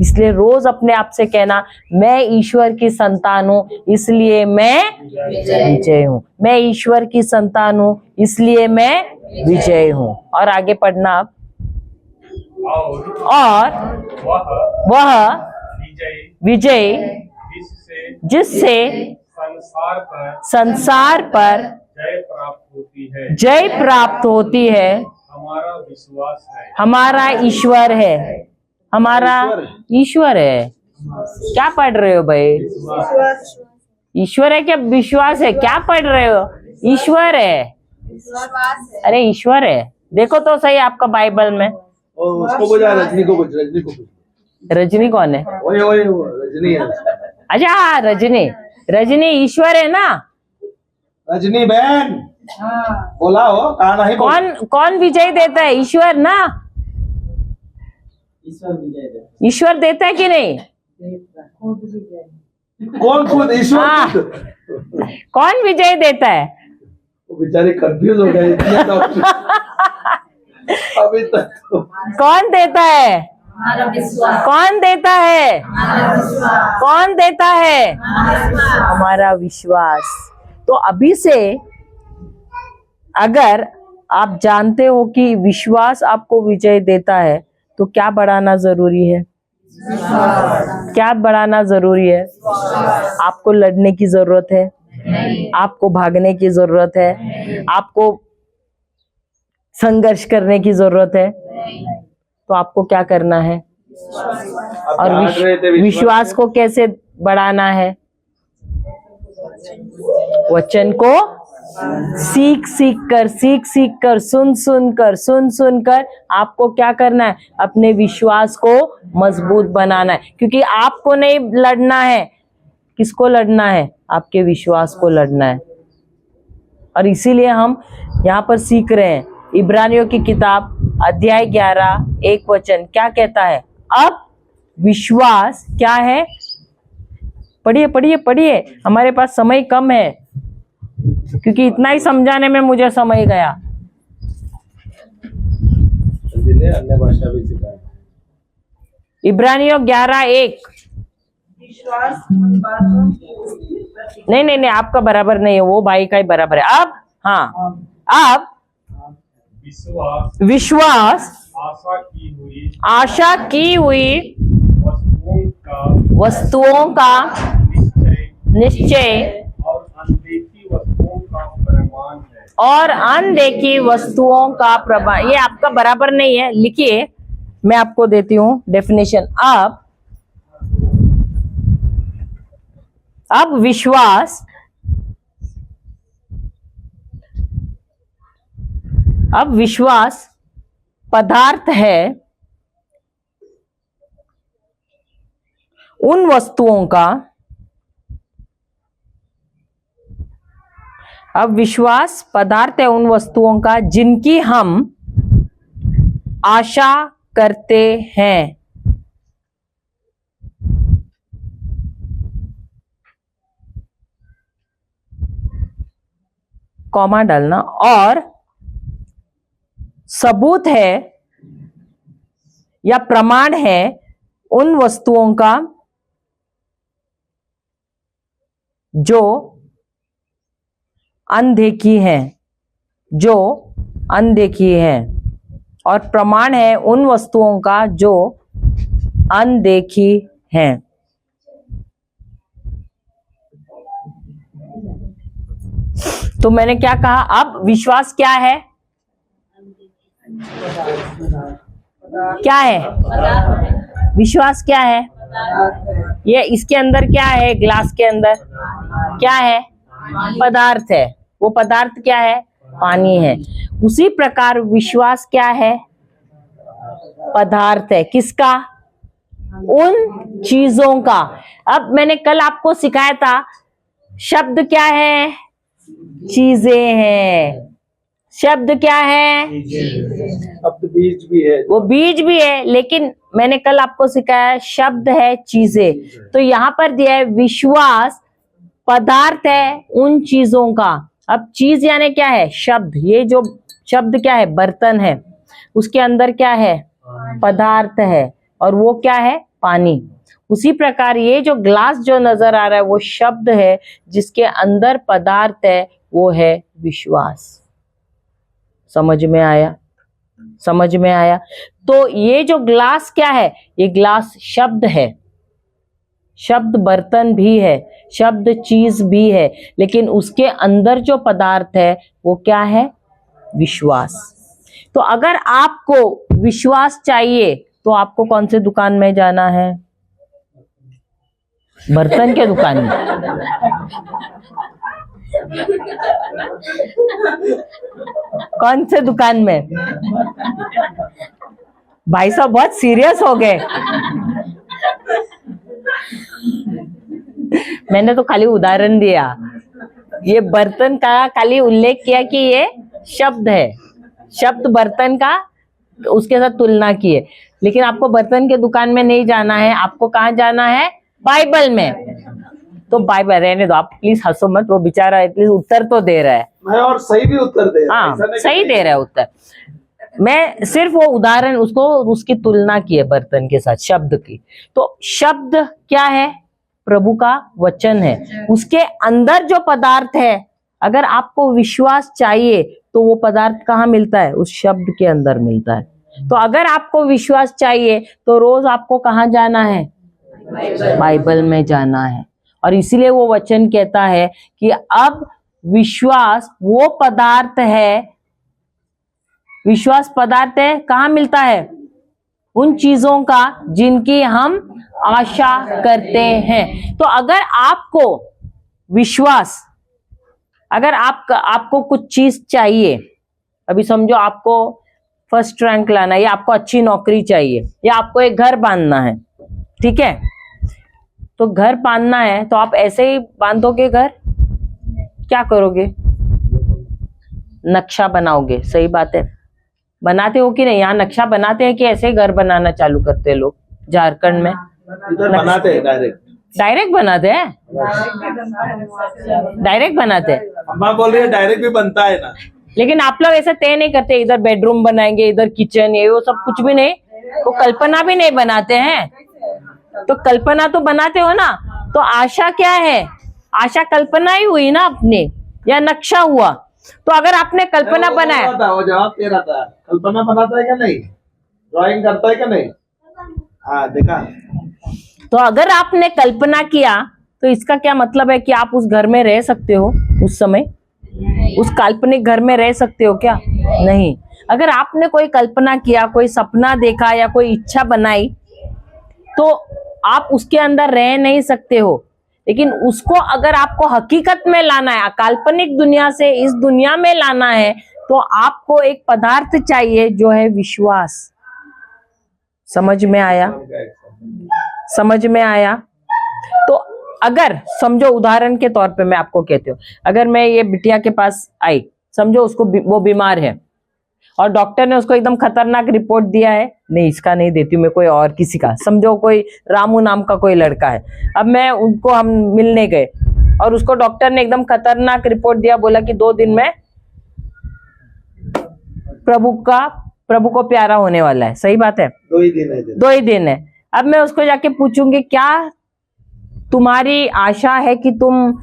इसलिए रोज अपने आप से कहना, मैं ईश्वर की संतान हूं इसलिए मैं विजय हूं। मैं ईश्वर की संतान हूं इसलिए मैं विजय हूं। और आगे पढ़ना आप। और वह विजय जिससे संसार पर जय प्राप्त होती है हमारा विश्वास है। हमारा ईश्वर है। हमारा ईश्वर है। क्या पढ़ रहे हो भाई? ईश्वर है क्या विश्वास है? क्या पढ़ रहे हो? ईश्वर है। अरे ईश्वर है, देखो तो सही आपका बाइबल में। उसको बोला, रजनी को पूछ, रजनी को पूछ। रजनी कौन है? वही रजनी है। अच्छा हाँ, रजनी। रजनी ईश्वर है ना? रजनी बहन बोला हो, कहा नहीं? कौन विजय देता है? ईश्वर ना? ईश्वर देता है कि नहीं? कौन खुद? ईश्वर हाँ। खुद। कौन विजय देता है? वो बेचारे कंफ्यूज हो गए अभी तक तो। कौन देता है? कौन देता है? कौन देता है? हमारा विश्वास। तो अभी से अगर आप जानते हो कि विश्वास आपको विजय देता है तो क्या बढ़ाना जरूरी है? क्या बढ़ाना जरूरी है? आपको लड़ने की जरूरत है? आपको भागने की जरूरत है? आपको संघर्ष करने की जरूरत है? तो आपको क्या करना है? और विश्वास को कैसे बढ़ाना है? वचन को सीख कर सुन कर आपको क्या करना है? अपने विश्वास को मजबूत बनाना है। क्योंकि आपको नहीं लड़ना है, किसको लड़ना है? आपके विश्वास को लड़ना है। और इसीलिए हम यहाँ पर सीख रहे हैं। इब्रानियों की किताब अध्याय 11 1 वचन क्या कहता है? अब विश्वास क्या है? पढ़िए, हमारे पास समय कम है, क्योंकि इतना ही समझाने में मुझे समय गया। अन्य भाषा भी सिखाया। इब्रानियों 11:1। विश्वास उन बातों की नहीं, आपका बराबर नहीं है, वो भाई का ही बराबर है। अब हाँ, अब विश्वास आशा की हुई वस्तुओं का निश्चय और अनदेखी वस्तुओं का प्रमाण। ये आपका बराबर नहीं है, लिखिए, मैं आपको देती हूँ डेफिनेशन। अब अब विश्वास पदार्थ है उन वस्तुओं का, अब विश्वास पदार्थ है उन वस्तुओं का जिनकी हम आशा करते हैं, कॉमा डालना, और सबूत है या प्रमाण है उन वस्तुओं का जो अनदेखी है, जो अनदेखी है, और प्रमाण है उन वस्तुओं का जो अनदेखी है। तो मैंने क्या कहा, अब विश्वास क्या है? क्या है विश्वास? क्या है ये? इसके अंदर क्या है? ग्लास के अंदर क्या है? पदार्थ है। वो पदार्थ क्या है? पानी है। उसी प्रकार विश्वास क्या है? पदार्थ है। किसका? उन चीजों का। अब मैंने कल आपको सिखाया था, शब्द क्या है? चीजें हैं। शब्द क्या है? अब तो बीज भी है, वो बीज भी है, लेकिन मैंने कल आपको सिखाया शब्द है चीजें। तो यहां पर दिया है विश्वास पदार्थ है उन चीजों का। अब चीज यानी क्या है? शब्द। ये जो शब्द क्या है? बर्तन है, उसके अंदर क्या है? पदार्थ है, और वो क्या है? पानी। उसी प्रकार ये जो ग्लास जो नजर आ रहा है वो शब्द है, जिसके अंदर पदार्थ है, वो है विश्वास। समझ में आया? समझ में आया? तो ये जो ग्लास क्या है? ये ग्लास शब्द है। शब्द बर्तन भी है, शब्द चीज भी है, लेकिन उसके अंदर जो पदार्थ है वो क्या है? विश्वास। तो अगर आपको विश्वास चाहिए तो आपको कौन से दुकान में जाना है? बर्तन के दुकान में। कौन से दुकान में? भाई साहब बहुत सीरियस हो गए। मैंने तो खाली उदाहरण दिया, ये बर्तन का खाली उल्लेख किया कि ये शब्द है, शब्द बर्तन का, उसके साथ तुलना की है। लेकिन आपको बर्तन के दुकान में नहीं जाना है, आपको कहाँ जाना है? बाइबल में। तो बाइबल रहने दो, आप प्लीज हंसो मत, वो बेचारा एटलीस्ट उत्तर तो दे रहा है। मैं और सही भी उत्तर दे रहा हूं। हाँ, सही दे रहा है उत्तर। मैं सिर्फ वो उदाहरण, उसको उसकी तुलना की है बर्तन के साथ, शब्द की। तो शब्द क्या है? प्रभु का वचन है। उसके अंदर जो पदार्थ है, अगर आपको विश्वास चाहिए तो वो पदार्थ कहाँ मिलता है? उस शब्द के अंदर मिलता है। तो अगर आपको विश्वास चाहिए तो रोज आपको कहाँ जाना है? बाइबल में जाना है। और इसीलिए वो वचन कहता है कि अब विश्वास वो पदार्थ है, विश्वास पदार्थ है, कहाँ मिलता है? उन चीजों का जिनकी हम आशा करते हैं। तो अगर आपको विश्वास, अगर आपको कुछ चीज चाहिए, अभी समझो आपको फर्स्ट रैंक लाना है, या आपको अच्छी नौकरी चाहिए, या आपको एक घर बांधना है, ठीक है? तो घर बांधना है तो आप ऐसे ही बांधोगे घर? क्या करोगे? नक्शा बनाओगे। सही बात है, बनाते हो कि नहीं? यहाँ नक्शा बनाते हैं कि ऐसे ही घर बनाना चालू करते हैं लोग झारखंड में? इधर बनाते हैं डायरेक्ट बनाते हैं, डायरेक्ट बनाते हैं। अम्मा बोल रही है डायरेक्ट भी बनता है ना। लेकिन आप लोग ऐसा तय नहीं करते, इधर बेडरूम बनाएंगे, इधर किचन, ये वो सब कुछ भी नहीं। तो कल्पना भी नहीं बनाते हैं। तो कल्पना तो बनाते हो ना। तो आशा क्या है? आशा कल्पना ही हुई ना अपने, या नक्शा हुआ। तो अगर आपने कल्पना बनाया, वो जवाब दे रहा था, कल्पना बनाता है क्या नहीं? ड्राइंग करता है क्या नहीं? हाँ, देखा। तो अगर आपने कल्पना किया तो इसका क्या मतलब है कि आप उस घर में रह सकते हो? उस समय उस काल्पनिक घर में रह सकते हो क्या? नहीं। अगर आपने कोई कल्पना किया, कोई सपना देखा, या कोई इच्छा बनाई, तो आप उसके अंदर रह नहीं सकते हो। लेकिन उसको अगर आपको हकीकत में लाना है, काल्पनिक दुनिया से इस दुनिया में लाना है, तो आपको एक पदार्थ चाहिए जो है विश्वास। समझ में आया? समझ में आया? तो अगर समझो, उदाहरण के तौर पे मैं आपको कहती हूँ, अगर मैं ये बिटिया के पास आई, समझो उसको वो बीमार है और डॉक्टर ने उसको एकदम खतरनाक रिपोर्ट दिया है, नहीं इसका नहीं देती हूँ मैं, कोई और किसी का, समझो कोई रामू नाम का कोई लड़का है। अब मैं उनको, हम मिलने गए और उसको डॉक्टर ने एकदम खतरनाक रिपोर्ट दिया, बोला कि 2 दिन में प्रभु को प्यारा होने वाला है। सही बात है, 2 ही दिन है। 2 ही दिन है। अब मैं उसको जाके पूछूंगी, क्या तुम्हारी आशा है कि तुम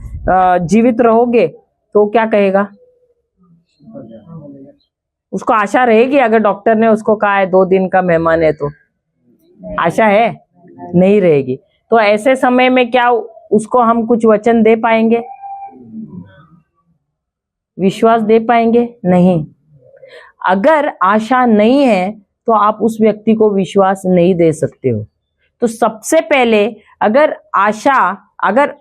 जीवित रहोगे? तो क्या कहेगा? उसको आशा रहेगी? अगर डॉक्टर ने उसको कहा है 2 दिन का मेहमान है, तो आशा है? नहीं रहेगी। तो ऐसे समय में क्या उसको हम कुछ वचन दे पाएंगे? विश्वास दे पाएंगे? नहीं। अगर आशा नहीं है तो आप उस व्यक्ति को विश्वास नहीं दे सकते हो। तो सबसे पहले अगर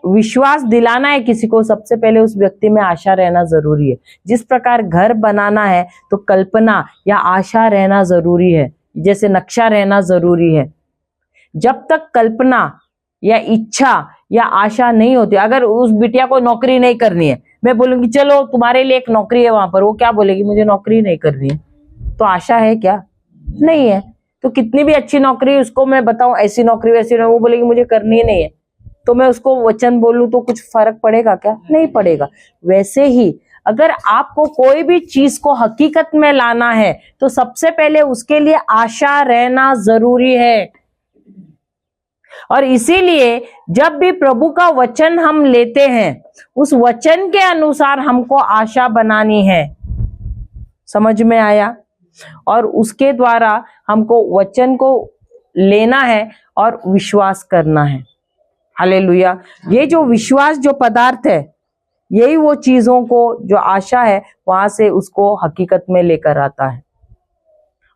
विश्वास दिलाना है किसी को, सबसे पहले उस व्यक्ति में आशा रहना जरूरी है। जिस प्रकार घर बनाना है तो कल्पना या आशा रहना जरूरी है, जैसे नक्शा रहना जरूरी है। जब तक कल्पना या इच्छा या आशा नहीं होती, अगर उस बिटिया को नौकरी नहीं करनी है, मैं बोलूंगी चलो तुम्हारे लिए एक नौकरी है वहां पर, वो क्या बोलेगी? मुझे नौकरी नहीं करनी है। तो आशा है क्या? नहीं है। तो कितनी भी अच्छी नौकरी उसको मैं बताऊं, ऐसी नौकरी वैसी नौकरी, वो बोलेगी मुझे करनी ही नहीं है। तो मैं उसको वचन बोलूं तो कुछ फर्क पड़ेगा क्या? नहीं पड़ेगा। वैसे ही अगर आपको कोई भी चीज को हकीकत में लाना है तो सबसे पहले उसके लिए आशा रहना जरूरी है। और इसीलिए जब भी प्रभु का वचन हम लेते हैं, उस वचन के अनुसार हमको आशा बनानी है। समझ में आया? और उसके द्वारा हमको वचन को लेना है और विश्वास करना है। हालेलुया। ये जो विश्वास जो पदार्थ है, यही वो चीजों को जो आशा है वहां से उसको हकीकत में लेकर आता है।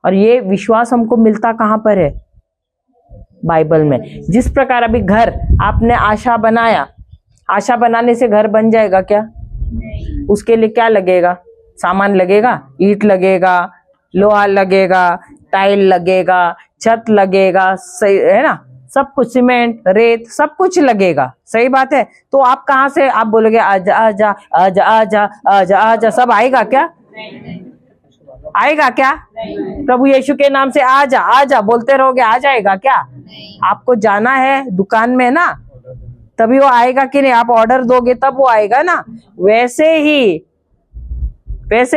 और ये विश्वास हमको मिलता कहां पर है? बाइबल में। जिस प्रकार अभी घर आपने आशा बनाया, आशा बनाने से घर बन जाएगा क्या? उसके लिए क्या लगेगा? सामान लगेगा, ईंट लगेगा, लोहा लगेगा, टाइल लगेगा, छत लगेगा, सही है ना? सब कुछ, सीमेंट, रेत, सब कुछ लगेगा। सही बात है। तो आप कहां से आप बोलोगे आजा आजा आजा आजा आजा आजा, सब आएगा क्या? आएगा क्या? प्रभु यीशु के नाम से आजा आजा बोलते रहोगे, आ जाएगा क्या? आपको जाना है दुकान में ना, तभी वो आएगा कि नहीं? आप ऑर्डर दोगे तब वो आएगा ना। वैसे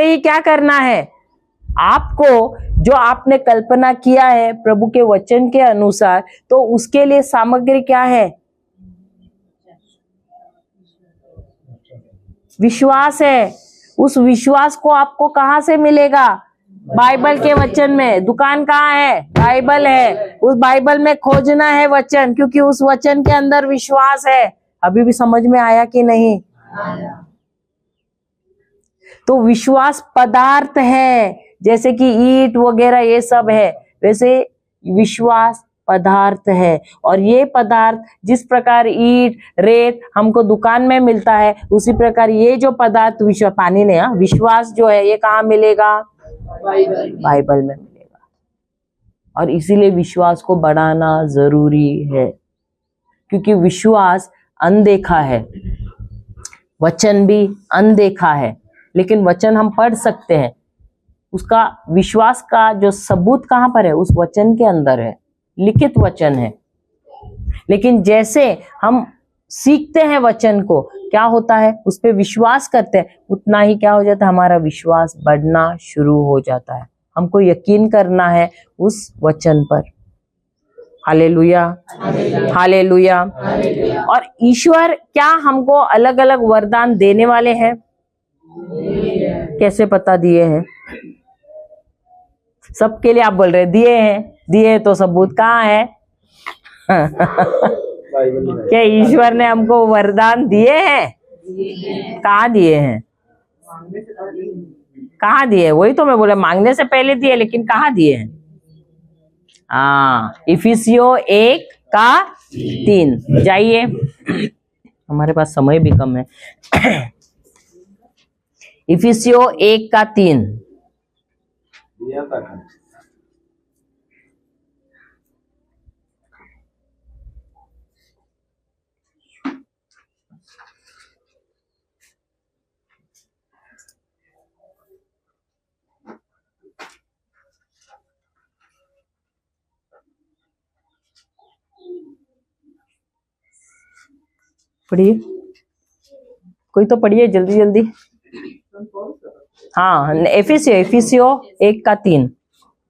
ही क्या करना है आपको? जो आपने कल्पना किया है प्रभु के वचन के अनुसार, तो उसके लिए सामग्री क्या है? विश्वास है। उस विश्वास को आपको कहां से मिलेगा? बाइबल के वचन में। दुकान कहाँ है? बाइबल है। उस बाइबल में खोजना है वचन, क्योंकि उस वचन के अंदर विश्वास है। अभी भी समझ में आया कि नहीं? तो विश्वास पदार्थ है, जैसे कि ईंट वगैरह ये सब है, वैसे विश्वास पदार्थ है। और ये पदार्थ जिस प्रकार ईंट, रेत हमको दुकान में मिलता है, उसी प्रकार ये जो पदार्थ विश्वास, पानी नहीं, विश्वास जो है ये कहाँ मिलेगा? बाइबल में मिलेगा। और इसीलिए विश्वास को बढ़ाना जरूरी है, क्योंकि विश्वास अनदेखा है, वचन भी अनदेखा है, लेकिन वचन हम पढ़ सकते हैं। उसका विश्वास का जो सबूत कहां पर है? उस वचन के अंदर है, लिखित वचन है। लेकिन जैसे हम सीखते हैं वचन को, क्या होता है? उस पर विश्वास करते हैं, उतना ही क्या हो जाता है? हमारा विश्वास बढ़ना शुरू हो जाता है। हमको यकीन करना है उस वचन पर। Hallelujah, hallelujah. और ईश्वर क्या हमको अलग अलग वरदान देने वाले हैं? कैसे पता दिए हैं? सबके लिए आप बोल रहे दिए हैं, दिए तो सबूत कहाँ है? क्या ईश्वर ने हमको वरदान दिए हैं? कहाँ दिए हैं? कहाँ दिए? वही तो मैं बोला, मांगने से पहले दिए, लेकिन कहाँ दिए हैं? इफिसियों 1:3 जाइए, हमारे पास समय भी कम है। इफिसियो 1:3। दिया था कल। पढ़िए, कोई तो पढ़िए जल्दी जल्दी। हाँ, इफिसियो 1:3।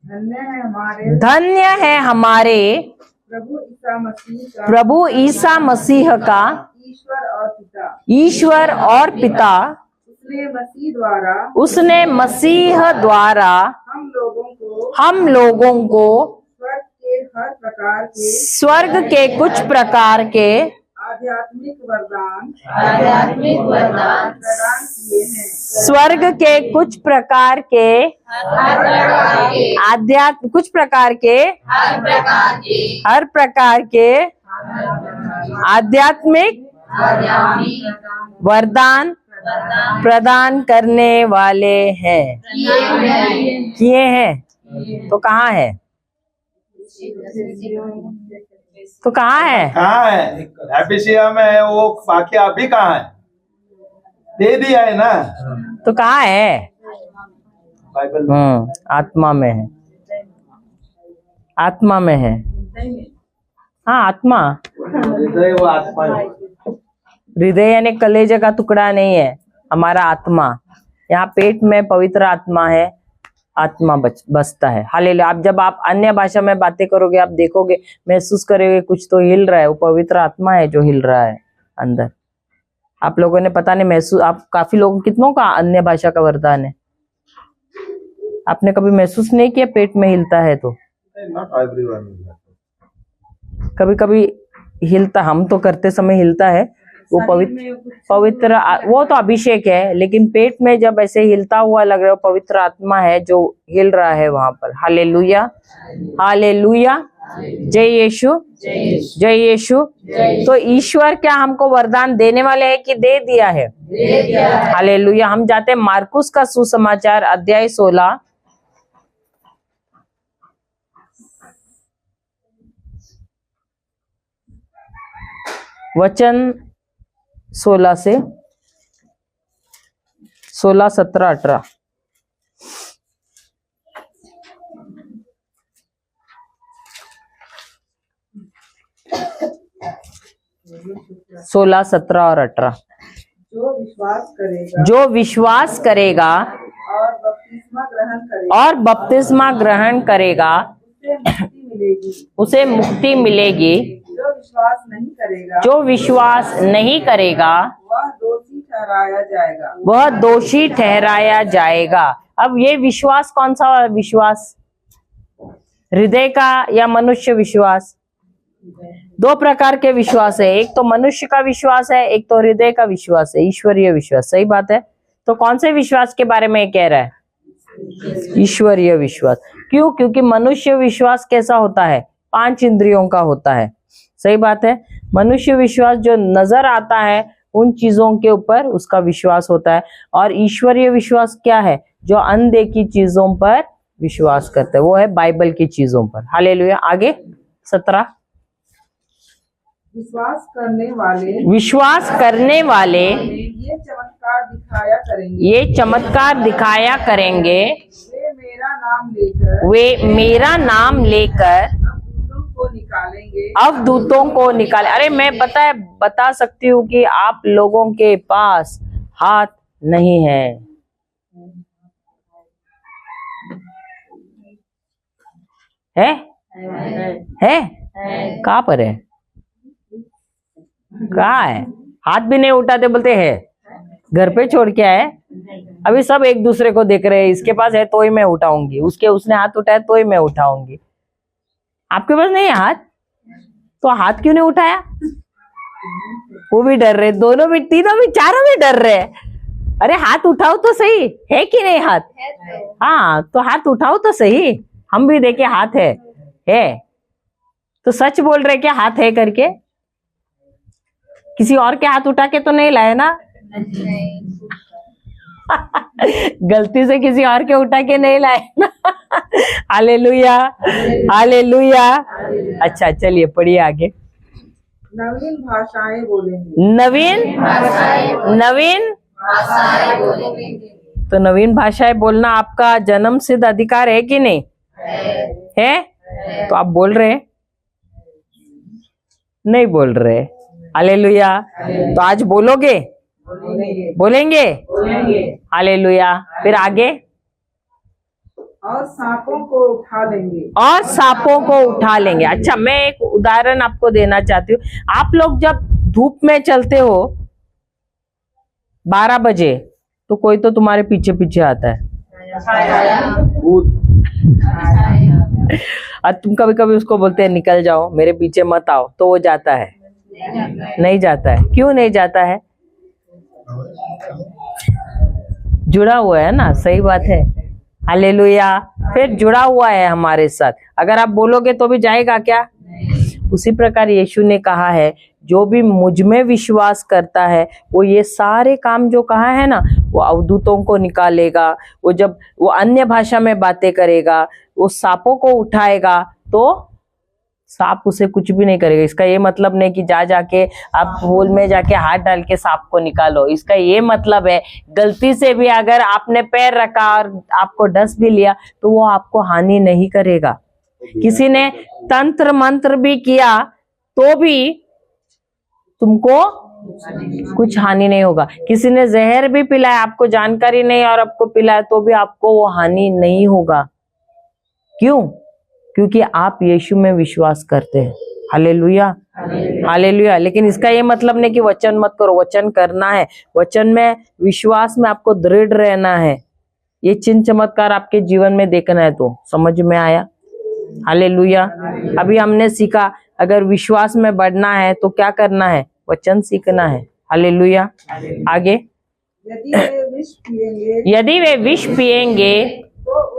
धन्य है हमारे धन्य है हमारे प्रभु ईसा मसीह का प्रभु ईसा मसीह का ईश्वर और पिता। ईश्वर और पिता, उसने मसीह द्वारा हम लोगों को स्वर्ग के कुछ प्रकार के आध्यात्मिक वरदान प्रदान किए हैं। स्वर्ग के कुछ प्रकार के आध्यात्म कुछ प्रकार के हर प्रकार के आध्यात्मिक वरदान प्रदान करने वाले हैं। किए हैं तो कहाँ है? तो कहाँ है? कहाँ है? एफिसिया में है वो, बाकी अभी कहाँ है? दे दिया है ना। तो कहाँ है? बाइबल में। आत्मा में है। आत्मा में है। हाँ, आत्मा। हृदय वो आत्मा है। हृदय यानी कलेजे का टुकड़ा नहीं है, हमारा आत्मा। यहाँ पेट में पवित्र आत्मा है, आत्मा बसता है। हालेलुया। आप जब आप अन्य भाषा में बातें करोगे, आप देखोगे, महसूस करोगे कुछ तो हिल रहा है, वो पवित्र आत्मा है जो हिल रहा है अंदर। आप लोगों ने पता नहीं महसूस, आप काफी लोगों, कितनों का अन्य भाषा का वरदान है? आपने कभी महसूस नहीं किया पेट में हिलता है? तो Not everyone. कभी कभी हिलता, हम तो करते समय हिलता है वो पवित्र वो तो अभिषेक है, लेकिन पेट में जब ऐसे हिलता हुआ लग रहा है, पवित्र आत्मा है जो हिल रहा है वहां पर। हालेलुया, हालेलुया, जय यीशु, जय यीशु। तो ईश्वर क्या हमको वरदान देने वाले हैं कि दे दिया है? हालेलुया। हम जाते हैं मार्कुस का सुसमाचार अध्याय 16, वचन 16 से 16, 17, 18। 16, 17 और 18। जो विश्वास करेगा और बपतिस्मा ग्रहण करेगा उसे मुक्ति मिलेगी। जो विश्वास नहीं करेगा वह दोषी ठहराया जाएगा। अब ये विश्वास कौन सा विश्वास? हृदय का या मनुष्य विश्वास? दो प्रकार के विश्वास है, एक तो मनुष्य का विश्वास है, एक तो हृदय का विश्वास है, ईश्वरीय विश्वास। सही बात है। तो कौन से विश्वास के बारे में कह रहा है? ईश्वरीय विश्वास। क्यों? क्योंकि मनुष्य विश्वास कैसा होता है? 5 इंद्रियों का होता है। सही बात है। मनुष्य विश्वास जो नजर आता है उन चीजों के ऊपर उसका विश्वास होता है, और ईश्वरीय विश्वास क्या है? जो अनदेखी चीजों पर विश्वास करता है, वो है बाइबल की चीजों पर। हालेलुया। आगे 17। विश्वास करने वाले ये चमत्कार दिखाया करेंगे। वे मेरा नाम लेकर अवधूतों को निकाले। अरे मैं बता सकती हूँ कि आप लोगों के पास हाथ नहीं है। है? कहाँ पर है? कहाँ है? हाथ भी नहीं उठाते, बोलते हैं घर पे छोड़ के आए। अभी सब एक दूसरे को देख रहे हैं, इसके पास है तो ही मैं उठाऊंगी, उसने हाथ उठाया तो ही मैं उठाऊंगी। आपके पास नहीं है हाथ, तो हाथ क्यों नहीं उठाया? वो भी डर रहे, दोनों भी, तीनों भी, चारों भी डर रहे। अरे हाथ उठाओ तो सही, है कि नहीं हाथ? हाँ, तो हाथ उठाओ तो सही। हम भी देखे हाथ है। तो सच बोल रहे क्या हाथ है करके? किसी और के हाथ उठा के तो नहीं लाए ना? गलती से किसी और के उठा के नहीं लाए ना? Hallelujah, hallelujah. अच्छा चलिए पढ़िए आगे। नवीन भाषाएं बोलेंगे। नवीन तो नवीन भाषाएं बोलना आपका जन्म सिद्ध अधिकार है कि नहीं है? तो आप बोल रहे नहीं बोल रहे? हालेलुया। तो आज बोलोगे? बोलेंगे? हालेलुया। फिर आगे? और सांपों को उठा लेंगे। और सांपों को उठा लेंगे। अच्छा मैं एक उदाहरण आपको देना चाहती हूँ। आप लोग जब धूप में चलते हो 12 बजे तो कोई तो तुम्हारे पीछे पीछे आता है और तुम कभी कभी उसको बोलते हैं निकल जाओ मेरे पीछे मत आओ, तो वो जाता है? नहीं जाता है। क्यों नहीं जाता है? जुड़ा हुआ है ना। सही बात है। हालेलुया। फिर जुड़ा हुआ है हमारे साथ। अगर आप बोलोगे तो भी जाएगा क्या? उसी प्रकार यीशु ने कहा है जो भी मुझ में विश्वास करता है वो ये सारे काम जो कहा है ना वो अवधूतों को निकालेगा, वो जब वो अन्य भाषा में बातें करेगा, वो सांपों को उठाएगा तो सांप उसे कुछ भी नहीं करेगा। इसका ये मतलब नहीं कि जाके आप होल में जाके हाथ डाल के सांप को निकालो। इसका ये मतलब है गलती से भी अगर आपने पैर रखा और आपको डस भी लिया तो वो आपको हानि नहीं करेगा। किसी ने तंत्र मंत्र भी किया तो भी तुमको कुछ हानि नहीं होगा। किसी ने जहर भी पिलाया, आपको जानकारी नहीं और आपको पिलाया तो भी आपको वो हानि नहीं होगा। क्यों? क्योंकि आप यीशु में विश्वास करते हैं। Hallelujah, hallelujah. लेकिन इसका ये मतलब नहीं कि वचन मत करो। वचन करना है। वचन में विश्वास में आपको दृढ़ रहना है। ये चिन्ह चमत्कार आपके जीवन में देखना है। तो समझ में आया? हालेलुया। अभी हमने सीखा अगर विश्वास में बढ़ना है तो क्या करना है? वचन सीखना है। हालेलुया। आगे? यदि वे विष पिएंगे यदि वे विष पिएंगे तो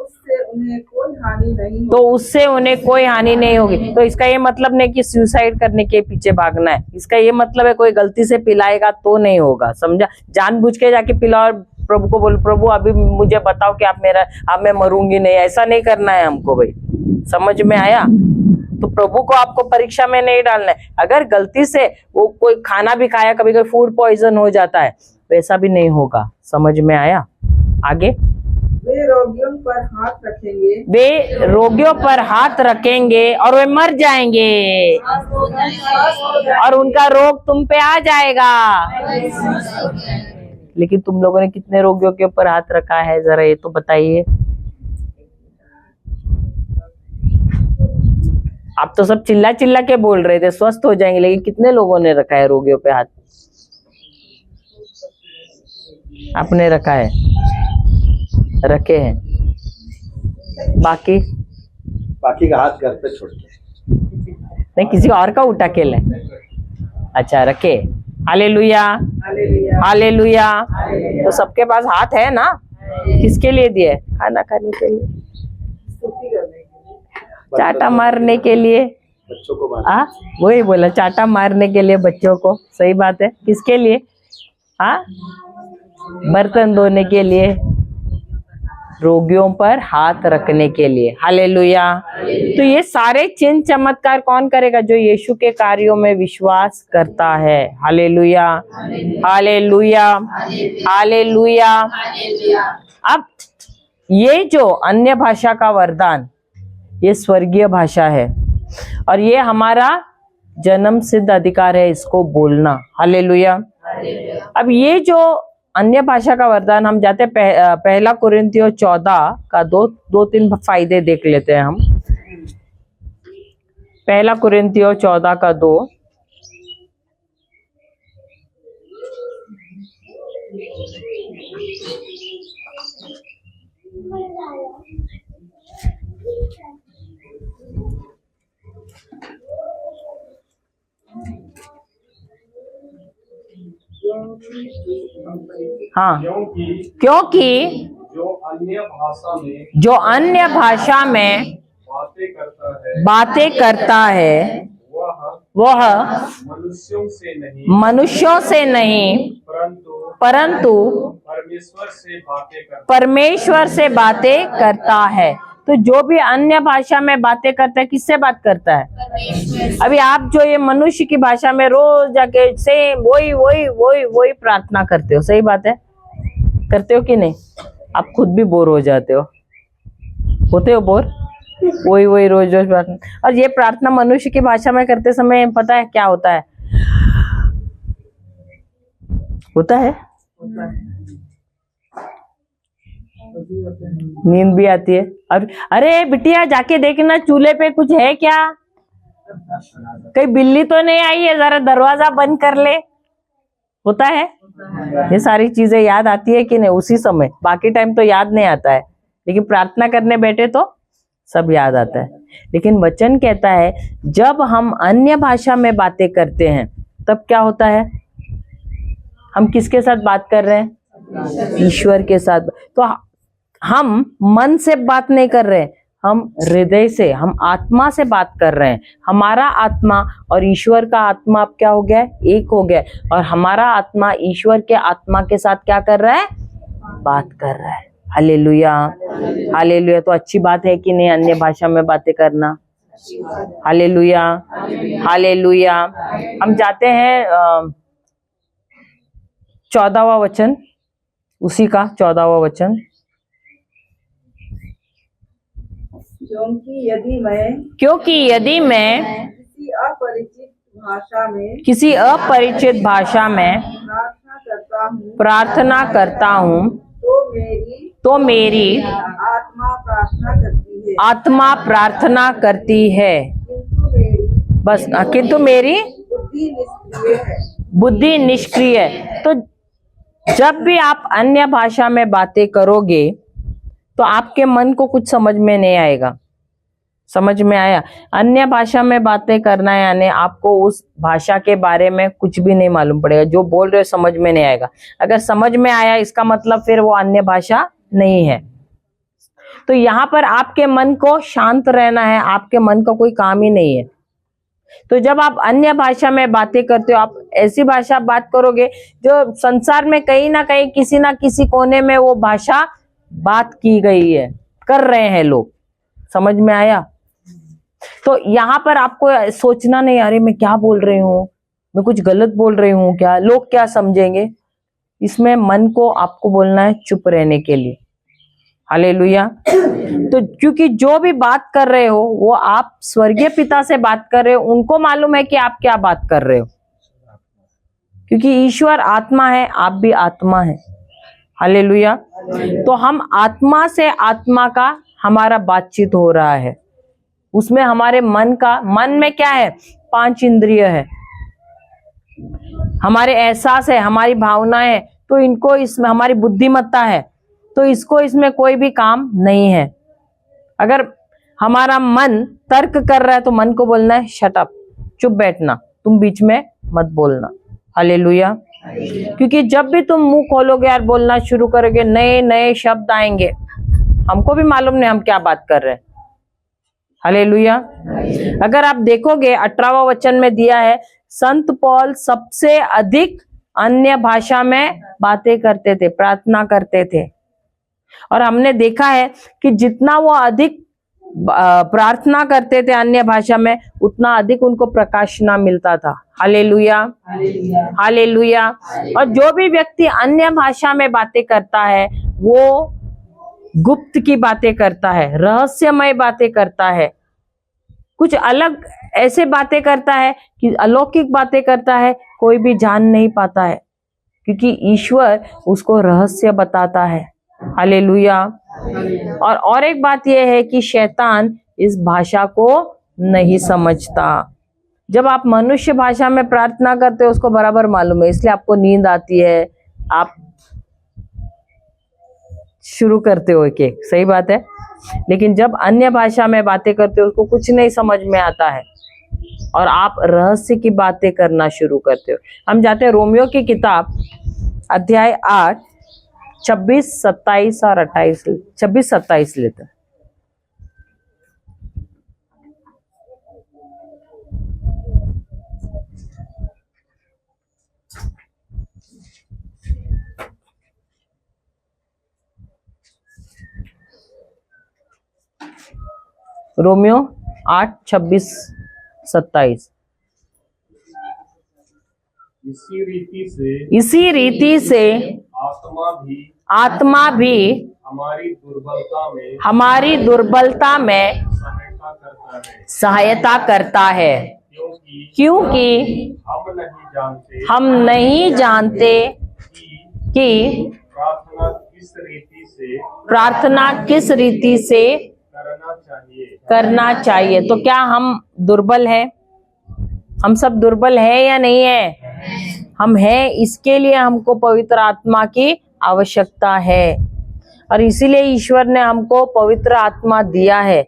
उससे उन्हें कोई हानि नहीं होगी। तो इसका ये मतलब नहीं कि सुसाइड करने के पीछे भागना है। इसका ये मतलब है कोई गलती से पिलाएगा तो नहीं होगा। समझा? जानबूझ के जाके पिलाओ और प्रभु को बोलो प्रभु अभी मुझे बताओ कि अब मैं मरूंगी नहीं, ऐसा नहीं करना है हमको भाई। समझ में आया? तो प्रभु को आपको परीक्षा में नहीं डालना है। अगर गलती से वो कोई खाना भी खाया, कभी कभी फूड पॉइजन हो जाता है, वैसा भी नहीं होगा। समझ में आया? आगे? वे रोगियों पर हाथ रखेंगे। वे रोगियों पर हाथ रखेंगे और वे मर जाएंगे और उनका रोग तुम पे आ जाएगा। लेकिन तुम लोगों ने कितने रोगियों के ऊपर हाथ रखा है जरा ये तो बताइए। आप तो सब चिल्ला चिल्ला के बोल रहे थे स्वस्थ हो जाएंगे, लेकिन कितने लोगों ने रखा है रोगियों पे हाथ? आपने रखा है? रखे हैं? बाकी का हाथ घर पे छोड़ के नहीं, किसी और का उठा के ले। अच्छा रखे। Hallelujah, hallelujah. तो सबके पास हाथ है ना? किसके लिए दिए? खाना खाने के लिए, चाटा मारने के लिए। बच्चों को मार। वही बोला, चाटा मारने के लिए बच्चों को। सही बात है। किसके लिए? बर्तन धोने के लिए, रोगियों पर हाथ रखने के लिए। हालेलुया। तो ये सारे चिन्ह चमत्कार कौन करेगा? जो यीशु के कार्यों में विश्वास करता है। Hallelujah, hallelujah, hallelujah. अब ये जो अन्य भाषा का वरदान ये स्वर्गीय भाषा है और ये हमारा जन्म सिद्ध अधिकार है इसको बोलना। हालेलुया। अब ये जो अन्य भाषा का वरदान हम जाते पहला कुरिन्थियों 14 का दो तीन फायदे देख लेते हैं हम। पहला कुरिन्थियों 14 का 2। हाँ, क्योंकि जो अन्य भाषा में बातें करता है वह मनुष्यों से नहीं मनुष्यों से नहीं परंतु परमेश्वर से बातें करता है। तो जो भी अन्य भाषा में बातें करता है, किससे बात करता है? अभी आप जो ये मनुष्य की भाषा में रोज जाके सेम वही प्रार्थना करते हो, सही बात है? करते हो कि नहीं? आप खुद भी बोर हो जाते हो, होते हो बोर? वही रोज प्रार्थना। और ये प्रार्थना मनुष्य की भाषा में करते समय पता है क्या होता है? होता है नींद भी आती है। और अरे बिटिया जाके देखना चूल्हे पे कुछ है क्या, कहीं बिल्ली तो नहीं आई है, जरा दरवाजा बंद कर ले। होता है? ये सारी चीजें याद आती है कि नहीं उसी समय? बाकी टाइम तो याद नहीं आता है, लेकिन प्रार्थना करने बैठे तो सब याद आता है। लेकिन वचन कहता है जब हम अन्य भाषा में बातें करते हैं तब क्या होता है? हम किसके साथ बात कर रहे हैं? ईश्वर के साथ। तो हम मन से बात नहीं कर रहे, हम हृदय से, हम आत्मा से बात कर रहे हैं। हमारा आत्मा और ईश्वर का आत्मा अब क्या हो गया है? एक हो गया। और हमारा आत्मा ईश्वर के आत्मा के साथ क्या कर रहा है? बात कर रहा है। Hallelujah, hallelujah. तो अच्छी बात है कि नहीं अन्य भाषा में बातें करना? Hallelujah, hallelujah. हम जाते हैं 14वां वचन, उसी का 14वां वचन। क्योंकि यदि मैं किसी अपरिचित भाषा में प्रार्थना करता हूँ तो मेरी आत्मा प्रार्थना करती है, बस। किंतु मेरी बुद्धि निष्क्रिय है। तो जब भी आप अन्य भाषा में बातें करोगे तो आपके मन को कुछ समझ में नहीं आएगा। समझ में आया? अन्य भाषा में बातें करना यानी आपको उस भाषा के बारे में कुछ भी नहीं मालूम पड़ेगा, जो बोल रहे हो समझ में नहीं आएगा। अगर समझ में आया इसका मतलब फिर वो अन्य भाषा नहीं है। तो यहाँ पर आपके मन को शांत रहना है, आपके मन का कोई काम ही नहीं है। तो जब आप अन्य भाषा में बातें करते हो, आप ऐसी भाषा बात करोगे जो संसार में कहीं ना कहीं किसी ना किसी कोने में वो भाषा बात की गई है, कर रहे हैं लोग। समझ में आया? तो यहाँ पर आपको सोचना नहीं अरे मैं क्या बोल रही हूँ, मैं कुछ गलत बोल रही हूँ क्या, लोग क्या समझेंगे। इसमें मन को आपको बोलना है चुप रहने के लिए। हालेलुया। तो क्योंकि जो भी बात कर रहे हो वो आप स्वर्गीय पिता से बात कर रहे हो, उनको मालूम है कि आप क्या बात कर रहे हो, क्योंकि ईश्वर आत्मा है, आप भी आत्मा है। हालेलुया। तो हम आत्मा से आत्मा का हमारा बातचीत हो रहा है, उसमें हमारे मन में क्या है? 5 इंद्रिय है, हमारे एहसास है, हमारी भावनाएं है, तो इनको इसमें हमारी बुद्धिमत्ता है, तो इसको इसमें कोई भी काम नहीं है। अगर हमारा मन तर्क कर रहा है तो मन को बोलना है शट अप, चुप बैठना, तुम बीच में मत बोलना। हालेलुया। क्योंकि जब भी तुम मुंह खोलोगे और बोलना शुरू करोगे नए नए शब्द आएंगे, हमको भी मालूम नहीं हम क्या बात कर रहे हैं। हालेलुया। अगर आप देखोगे 18वां वचन में दिया है संत पौल सबसे अधिक अन्य भाषा में बातें करते थे, प्रार्थना करते थे। और हमने देखा है कि जितना वो अधिक प्रार्थना करते थे अन्य भाषा में, उतना अधिक उनको प्रकाशना मिलता था। Hallelujah, hallelujah. और जो भी व्यक्ति अन्य भाषा में बातें करता है वो गुप्त की बातें करता है, रहस्यमय बातें करता है, कुछ अलग ऐसे बातें करता है कि अलौकिक बातें करता है, कोई भी जान नहीं पाता है, क्योंकि ईश्वर उसको रहस्य बताता है। हालेलुया। और एक बात यह है कि शैतान इस भाषा को नहीं समझता। जब आप मनुष्य भाषा में प्रार्थना करते हो उसको बराबर मालूम है, इसलिए आपको नींद आती है, आप शुरू करते हो एक एक, सही बात है। लेकिन जब अन्य भाषा में बातें करते हो उसको कुछ नहीं समझ में आता है और आप रहस्य की बातें करना शुरू करते हो। हम जाते हैं रोमियो की किताब अध्याय 8 26, 27 और 28, 26, 27 लेते हैं। रोमियो 8:26-27। इसी रीति से आत्मा भी हमारी दुर्बलता में सहायता करता है, क्योंकि हम नहीं जानते कि प्रार्थना किस रीति से करना चाहिए। तो क्या हम दुर्बल हैं? हम सब दुर्बल है या नहीं है? हम हैं, इसके लिए हमको पवित्र आत्मा की आवश्यकता है। और इसीलिए ईश्वर ने हमको पवित्र आत्मा दिया है,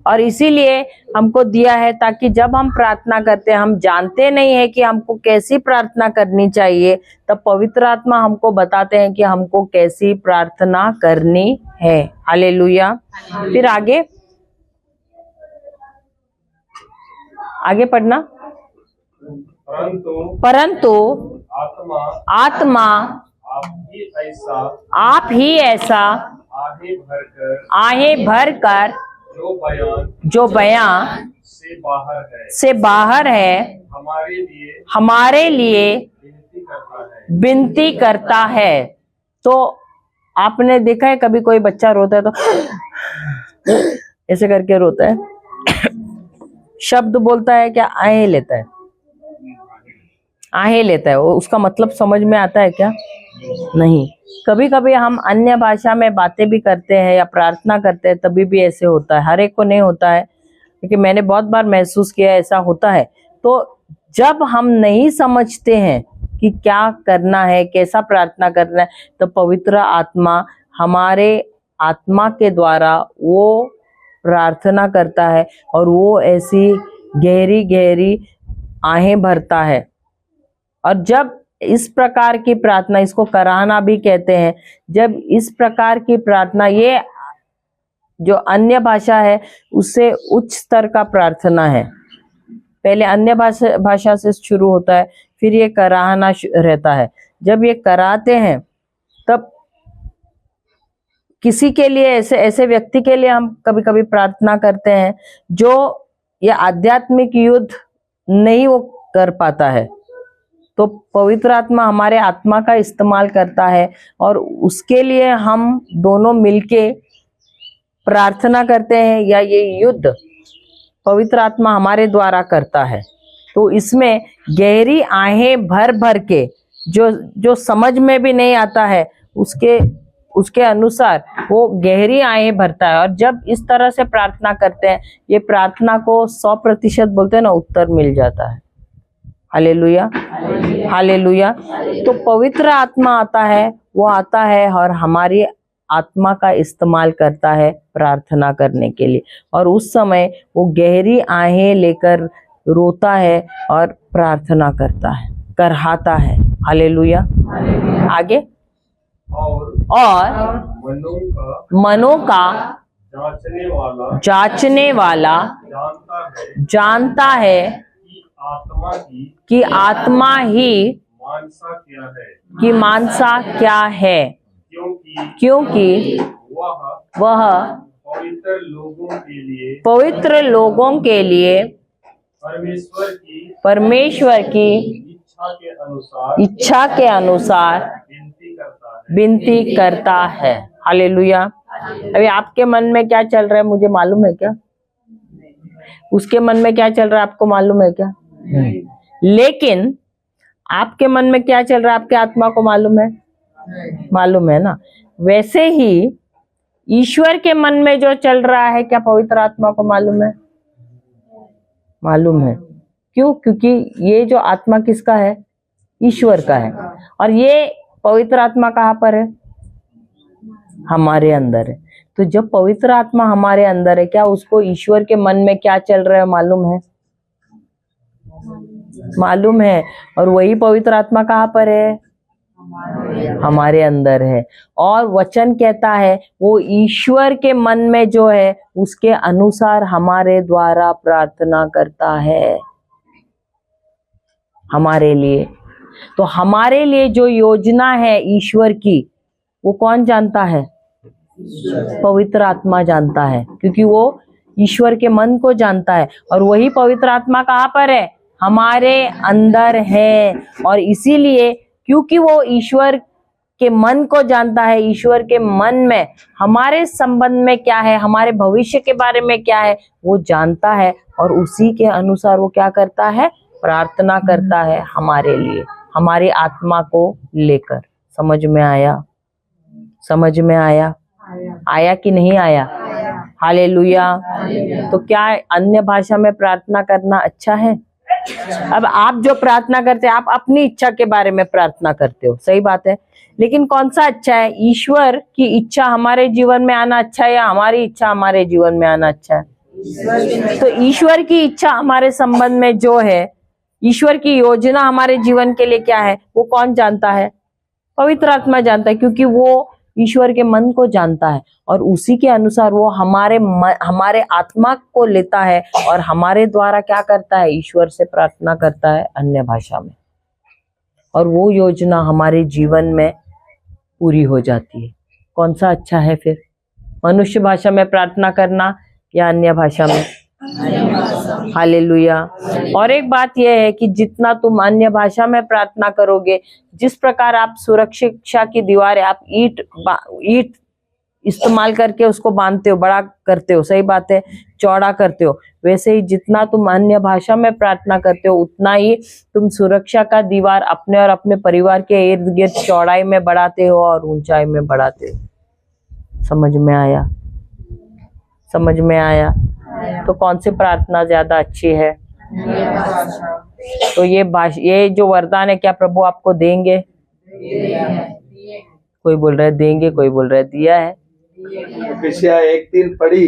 और इसीलिए हमको दिया है ताकि जब हम प्रार्थना करते हैं, हम जानते नहीं है कि हमको कैसी प्रार्थना करनी चाहिए, तब पवित्र आत्मा हमको बताते हैं कि हमको कैसी प्रार्थना करनी है। हालेलुया। फिर आगे पढ़ना। परंतु आत्मा आप ही ऐसा आहे भरकर जो बयां से बाहर है हमारे लिए विनती करता है। तो आपने देखा है कभी कोई बच्चा रोता है तो ऐसे करके रोता है, शब्द बोलता है क्या? आहे लेता है, आहे लेता है। वो उसका मतलब समझ में आता है क्या? नहीं। कभी कभी हम अन्य भाषा में बातें भी करते हैं या प्रार्थना करते हैं, तभी भी ऐसे होता है। हर एक को नहीं होता है, क्योंकि मैंने बहुत बार महसूस किया ऐसा होता है। तो जब हम नहीं समझते हैं कि क्या करना है, कैसा प्रार्थना करना है, तो पवित्र आत्मा हमारे आत्मा के द्वारा वो प्रार्थना करता है, और वो ऐसी गहरी गहरी आहें भरता है। और जब इस प्रकार की प्रार्थना, इसको कराहना भी कहते हैं, जब इस प्रकार की प्रार्थना, ये जो अन्य भाषा है उससे उच्च स्तर का प्रार्थना है। पहले अन्य भाषा से शुरू होता है, फिर ये कराहना रहता है। जब ये कराते हैं तब किसी के लिए, ऐसे व्यक्ति के लिए हम कभी कभी प्रार्थना करते हैं जो ये आध्यात्मिक युद्ध नहीं वो कर पाता है, तो पवित्र आत्मा हमारे आत्मा का इस्तेमाल करता है, और उसके लिए हम दोनों मिलके प्रार्थना करते हैं, या ये युद्ध पवित्र आत्मा हमारे द्वारा करता है। तो इसमें गहरी आहें भर भर के, जो समझ में भी नहीं आता है, उसके अनुसार वो गहरी आहें भरता है। और जब इस तरह से प्रार्थना करते हैं, ये प्रार्थना को 100% बोलते हैं ना, उत्तर मिल जाता है। Hallelujah, hallelujah. तो पवित्र आत्मा आता है, वो आता है और हमारी आत्मा का इस्तेमाल करता है प्रार्थना करने के लिए, और उस समय वो गहरी आहें लेकर रोता है और प्रार्थना करता है, कराहता है। हालेलुया। आगे। और मनों का जांचने वाला जानता है कि आत्मा ही की मानसा क्या है, क्योंकि वह पवित्र लोगों के लिए परमेश्वर की इच्छा के अनुसार विनती करता है। हालेलुया। अभी आपके मन में क्या चल रहा है मुझे मालूम है क्या? उसके मन में क्या चल रहा है आपको मालूम है क्या? लेकिन आपके मन में क्या चल रहा है आपके आत्मा को मालूम है? मालूम है ना। वैसे ही ईश्वर के मन में जो चल रहा है, क्या पवित्र आत्मा को मालूम है? मालूम है। क्यों? क्योंकि ये जो आत्मा किसका है? ईश्वर का है। और ये पवित्र आत्मा कहाँ पर है? हमारे अंदर है। तो जब पवित्र आत्मा हमारे अंदर है, क्या उसको ईश्वर के मन में क्या चल रहा है मालूम है? मालूम है। और वही पवित्र आत्मा कहाँ पर है? हमारे अंदर है। और वचन कहता है वो ईश्वर के मन में जो है उसके अनुसार हमारे द्वारा प्रार्थना करता है हमारे लिए। तो हमारे लिए जो योजना है ईश्वर की, वो कौन जानता है? पवित्र आत्मा जानता है, क्योंकि वो ईश्वर के मन को जानता है, और वही पवित्र आत्मा कहाँ पर है? हमारे अंदर है। और इसीलिए क्योंकि वो ईश्वर के मन को जानता है, ईश्वर के मन में हमारे संबंध में क्या है, हमारे भविष्य के बारे में क्या है, वो जानता है, और उसी के अनुसार वो क्या करता है? प्रार्थना करता है हमारे लिए, हमारी आत्मा को लेकर। समझ में आया? समझ में आया? आया कि नहीं आया? हालेलुया। तो क्या अन्य भाषा में प्रार्थना करना अच्छा है? अब आप जो प्रार्थना करते हैं, आप अपनी इच्छा के बारे में प्रार्थना करते हो, सही बात है, लेकिन कौन सा अच्छा है? ईश्वर की इच्छा हमारे जीवन में आना अच्छा है या हमारी इच्छा हमारे जीवन में आना अच्छा है? तो ईश्वर की इच्छा हमारे संबंध में जो है, ईश्वर की योजना हमारे जीवन के लिए क्या है, वो कौन जानता है? पवित्र आत्मा जानता है, क्योंकि वो ईश्वर के मन को जानता है, और उसी के अनुसार वो हमारे आत्मा को लेता है और हमारे द्वारा क्या करता है? ईश्वर से प्रार्थना करता है अन्य भाषा में, और वो योजना हमारे जीवन में पूरी हो जाती है। कौन सा अच्छा है फिर? मनुष्य भाषा में प्रार्थना करना या अन्य भाषा में? हालेलुया। और एक बात यह है कि जितना तुम अन्य भाषा में प्रार्थना करोगे, जिस प्रकार आप सुरक्षा की दीवारें, आप ईंट इस्तेमाल करके उसको बांधते हो, बड़ा करते हो, सही बात है, चौड़ा करते हो, वैसे ही जितना तुम अन्य भाषा में प्रार्थना करते हो, उतना ही तुम सुरक्षा का दीवार अपने और अपने परिवार के इर्द गिर्द चौड़ाई में बढ़ाते हो और ऊंचाई में बढ़ाते हो। समझ में आया? समझ में आया? तो कौन सी प्रार्थना ज्यादा अच्छी है? तो ये जो वरदान है, क्या प्रभु आपको देंगे? कोई बोल रहा है देंगे, कोई बोल रहा है दिया है। एफिसिया 1:3 पढ़ी,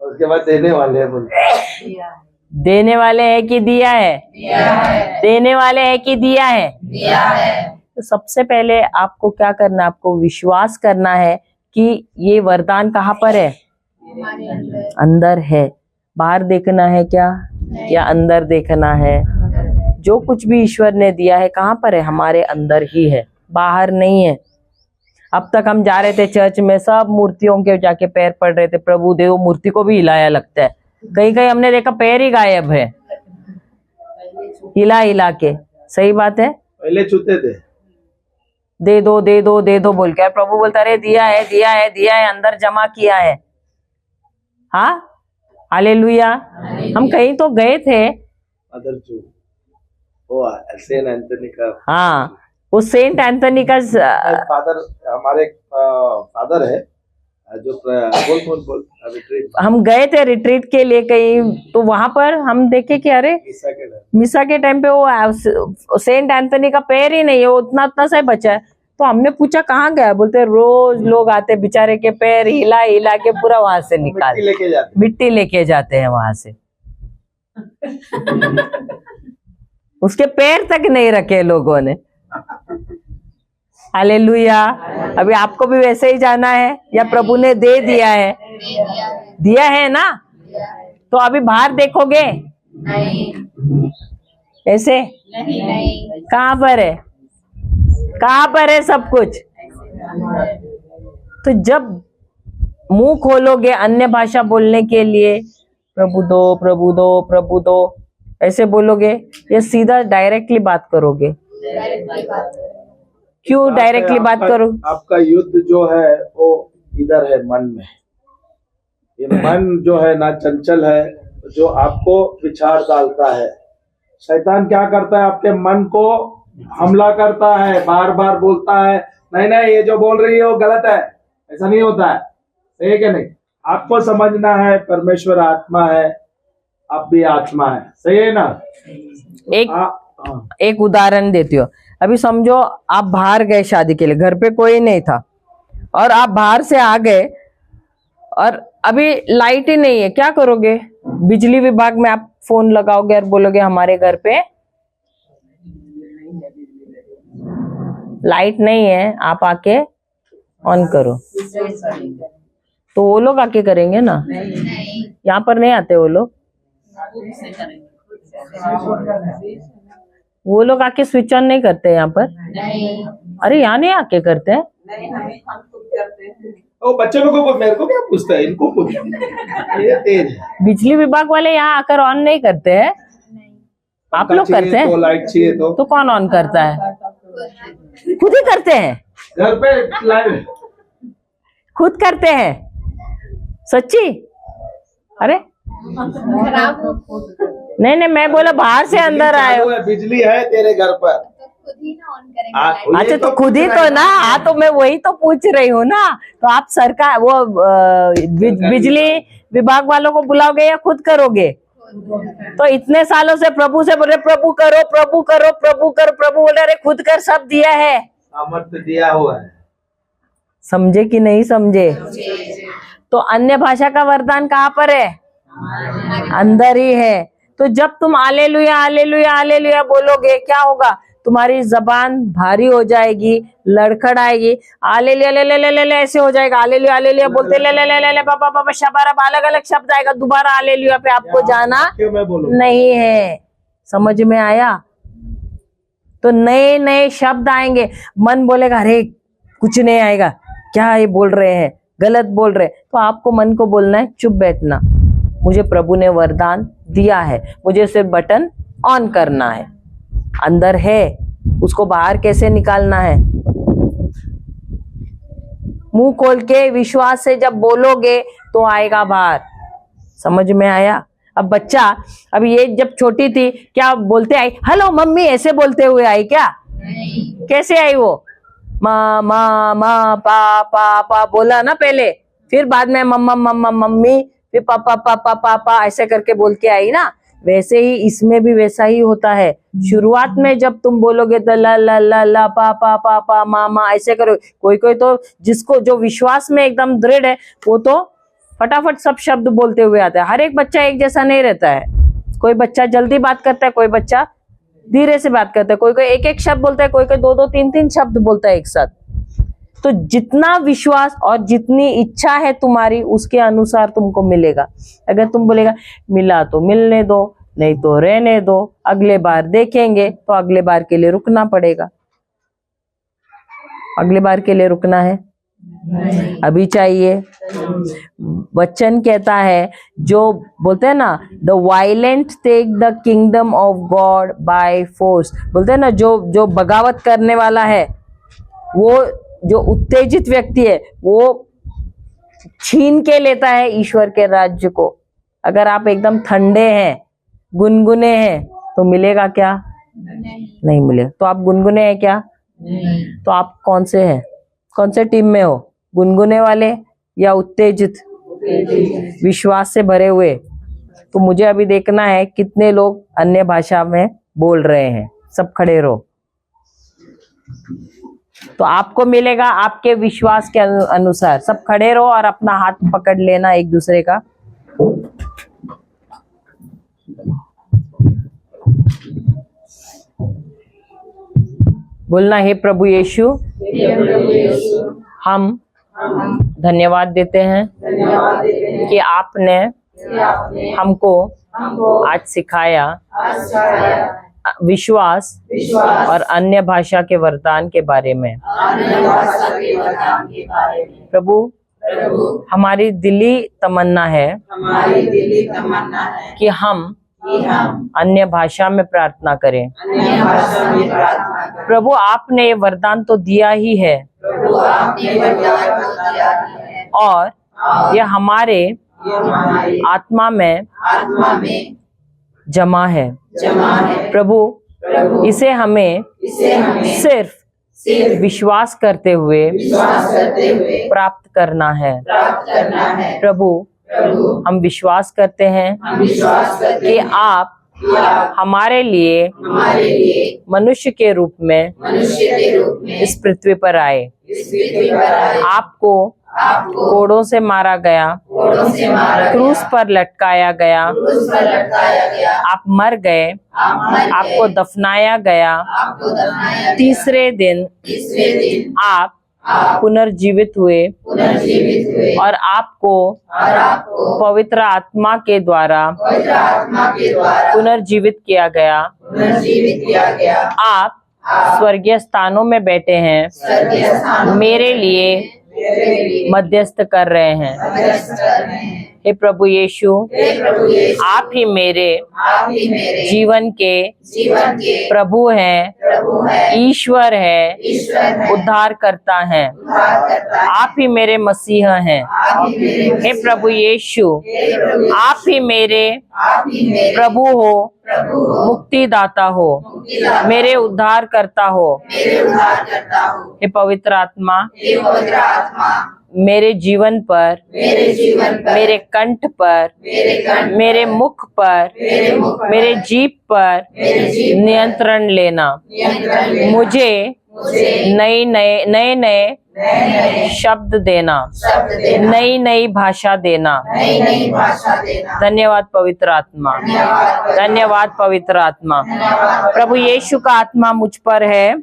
उसके बाद देने वाले हैं बोले। देने वाले हैं कि दिया है? देने वाले हैं कि दिया है? तो सबसे पहले आपको क्या करना है? आपको विश्वास करना है कि ये वरदान कहाँ पर है? अंदर है। बाहर देखना है क्या, या अंदर देखना है? जो कुछ भी ईश्वर ने दिया है कहाँ पर है? हमारे अंदर ही है, बाहर नहीं है। अब तक हम जा रहे थे चर्च में, सब मूर्तियों के जाके पैर पड़ रहे थे, प्रभु देव मूर्ति को भी हिलाया लगता है। कहीं कहीं हमने देखा पैर ही गायब है, हिला हिला के। सही बात है, पहले छूते थे, दे दो दे दो दे दो बोल के, प्रभु बोलता अरे दिया है दिया है दिया है, अंदर जमा किया है। हाँ, हालेलुया। हम कहीं तो गए थे, वो सेंट एंथनी का, हाँ, वो सेंट एंथनी का फादर, हमारे फादर है जो बोल रिट्रीट, हम गए थे रिट्रीट के लिए कहीं, तो वहां पर हम देखे कि अरे मिसा के टाइम पे वो सेंट एंथनी का पैर ही नहीं है, वो उतना उतना सा ही बचा है। तो हमने पूछा कहाँ गया? बोलते रोज लोग आते, बेचारे के पैर हिला हिला के पूरा वहां से निकाल मिट्टी लेके जाते हैं वहां से। उसके पैर तक नहीं रखे लोगों ने। हालेलुया। अभी आपको भी वैसे ही जाना है, या प्रभु ने दे दिया है? दिया है ना? तो अभी बाहर देखोगे? ऐसे कहाँ पर है? कहाँ पर है सब कुछ? तो जब मुंह खोलोगे अन्य भाषा बोलने के लिए, प्रभु दो प्रभु दो प्रभु दो ऐसे बोलोगे, या सीधा डायरेक्टली बात करोगे? क्यों डायरेक्टली बात करो? आपका युद्ध जो है वो इधर है, मन में। ये मन जो है ना चंचल है, जो आपको विचार डालता है। शैतान क्या करता है? आपके मन को हमला करता है, बार बार बोलता है नहीं नहीं ये जो बोल रही है वो गलत है, ऐसा नहीं होता है, सही है कि नहीं? आपको समझना है परमेश्वर आत्मा है, आप भी आत्मा है, सही है ना? एक उदाहरण देती हूँ। अभी समझो आप बाहर गए शादी के लिए, घर पे कोई नहीं था, और आप बाहर से आ गए और अभी लाइट ही नहीं है, क्या करोगे? बिजली विभाग में आप फोन लगाओगे और बोलोगे हमारे घर पे लाइट नहीं है, आप आके ऑन करो। तो वो लोग आके करेंगे ना, यहाँ पर नहीं आते वो लोग। वो लोग आके स्विच ऑन नहीं करते यहाँ पर? अरे यहाँ नहीं आके करते हैं? वो बच्चे लोगों को, मेरे को क्या पूछता है, इनको पूछ, ये तेज है। बिजली विभाग वाले यहाँ आकर ऑन नहीं करते हैं? आप लोग करते तो हैं? लाइट चाहिए तो कौन ऑन करता है? खुद ही करते हैं? घर पे लाइट खुद करते हैं? सच्ची? अरे नहीं, मैं बोला बाहर से अंदर आए हो। बिजली है तेरे घर पर? खुद ही ना ऑन करेंगे। अच्छा, तो खुद ही तो ना। हाँ, तो मैं वही तो पूछ रही हूँ ना। तो आप सरकार वो बिजली विभाग वालों को बुलाओगे या खुद करोगे? तो इतने सालों से प्रभु से बोले प्रभु करो, प्रभु करो, प्रभु कर, प्रभु बोले अरे खुद कर, सब दिया है। सामर्थ्य दिया हुआ है। समझे कि नहीं समझे? तो अन्य भाषा का वरदान कहाँ पर है? अंदर ही है। तो जब तुम हालेलुया हालेलुया हालेलुया बोलोगे, क्या होगा? तुम्हारी जबान भारी हो जाएगी, लड़खड़ाएगी। हालेलुया ले ले ले ले ले ऐसे हो जाएगा। हालेलुया हालेलुया बोलते ले ले ले ले ले पापा पापा शबारा, अलग अलग शब्द आएगा। दोबारा हालेलुया पे आपको जाना क्यों मैं बोलूं? नहीं है। समझ में आया? तो नए नए शब्द आएंगे। मन बोलेगा अरे कुछ नहीं आएगा, क्या ये बोल रहे हैं, गलत बोल रहे हैं। तो आपको मन को बोलना है चुप बैठना, मुझे प्रभु ने वरदान दिया है, मुझे सिर्फ बटन ऑन करना है। अंदर है, उसको बाहर कैसे निकालना है? मुंह खोल के विश्वास से जब बोलोगे तो आएगा बाहर। समझ में आया? अब बच्चा, अब ये जब छोटी थी क्या बोलते आई? हेलो मम्मी ऐसे बोलते हुए आई क्या? कैसे आई वो? माँ माँ माँ पा पा पा बोला ना पहले, फिर बाद में मम्मा मम्मा मम्मी, फिर पापा पापा पापा ऐसे करके बोल के आई ना। वैसे ही इसमें भी वैसा ही होता है। शुरुआत में जब तुम बोलोगे तो ला ला ला ला पा पा पा पा मामा ऐसे करो। कोई कोई तो जिसको जो विश्वास में एकदम दृढ़ है वो तो फटाफट सब शब्द बोलते हुए आता है। हर एक बच्चा एक जैसा नहीं रहता है। कोई बच्चा जल्दी बात करता है, कोई बच्चा धीरे से बात करता है, कोई कोई एक एक शब्द बोलता है, कोई कोई दो दो तीन तीन शब्द बोलता है एक साथ। तो जितना विश्वास और जितनी इच्छा है तुम्हारी उसके अनुसार तुमको मिलेगा। अगर तुम बोलेगा मिला तो मिलने दो, नहीं तो रहने दो, अगले बार देखेंगे, तो अगले बार के लिए रुकना पड़ेगा। अगले बार के लिए रुकना है? अभी चाहिए। वचन कहता है, जो बोलते हैं ना, the violent take the kingdom of God by force. बोलते हैं ना, जो बगावत करने वाला है, वो जो उत्तेजित व्यक्ति है वो छीन के लेता है ईश्वर के राज्य को। अगर आप एकदम ठंडे हैं, गुनगुने हैं, तो मिलेगा क्या? नहीं मिलेगा। तो आप गुनगुने हैं क्या? तो आप कौन से हैं? कौन से टीम में हो? गुनगुने वाले या उत्तेजित विश्वास से भरे हुए? तो मुझे अभी देखना है कितने लोग अन्य भाषा में बोल रहे हैं। सब खड़े रहो। तो आपको मिलेगा आपके विश्वास के अनुसार। सब खड़े रहो और अपना हाथ पकड़ लेना एक दूसरे का। बोलना, हे प्रभु यीशु, हम धन्यवाद देते हैं कि आपने हमको आज सिखाया विश्वास और अन्य भाषा के वरदान के बारे में। प्रभु, हमारी दिली तमन्ना है कि हम अन्य भाषा में प्रार्थना करें। प्रभु, आपने ये वरदान तो दिया ही है और यह हमारे आत्मा में जमा है। प्रभु, इसे हमें सिर्फ विश्वास करते हुए प्राप्त करना है। प्रभु, हम विश्वास करते हैं कि आप हमारे लिए मनुष्य के रूप में इस पृथ्वी पर आए। आपको कोड़ों से मारा गया, क्रूस पर लटकाया गया, आप मर गए, आपको दफनाया गया, तीसरे दिन आप पुनर्जीवित हुए और आपको पवित्र आत्मा के द्वारा पुनर्जीवित किया गया। आप स्वर्गीय स्थानों में बैठे हैं मेरे लिए मध्यस्थ कर रहे हैं। हे प्रभु यीशु, आप ही मेरे जीवन के प्रभु हैं, ईश्वर है, उद्धार करता है। आप ही मेरे मसीहा हैं। हे प्रभु यीशु, आप ही मेरे प्रभु हो, मुक्तिदाता हो, मेरे उद्धार करता हो। हे पवित्र आत्मा, मेरे जीवन पर, मेरे कंठ पर, मेरे मुख पर, मेरे जीभ पर नियंत्रण लेना। मुझे नए शब्द देना, नई भाषा देना। धन्यवाद पवित्र आत्मा, धन्यवाद पवित्र आत्मा। प्रभु यीशु का आत्मा मुझ पर है।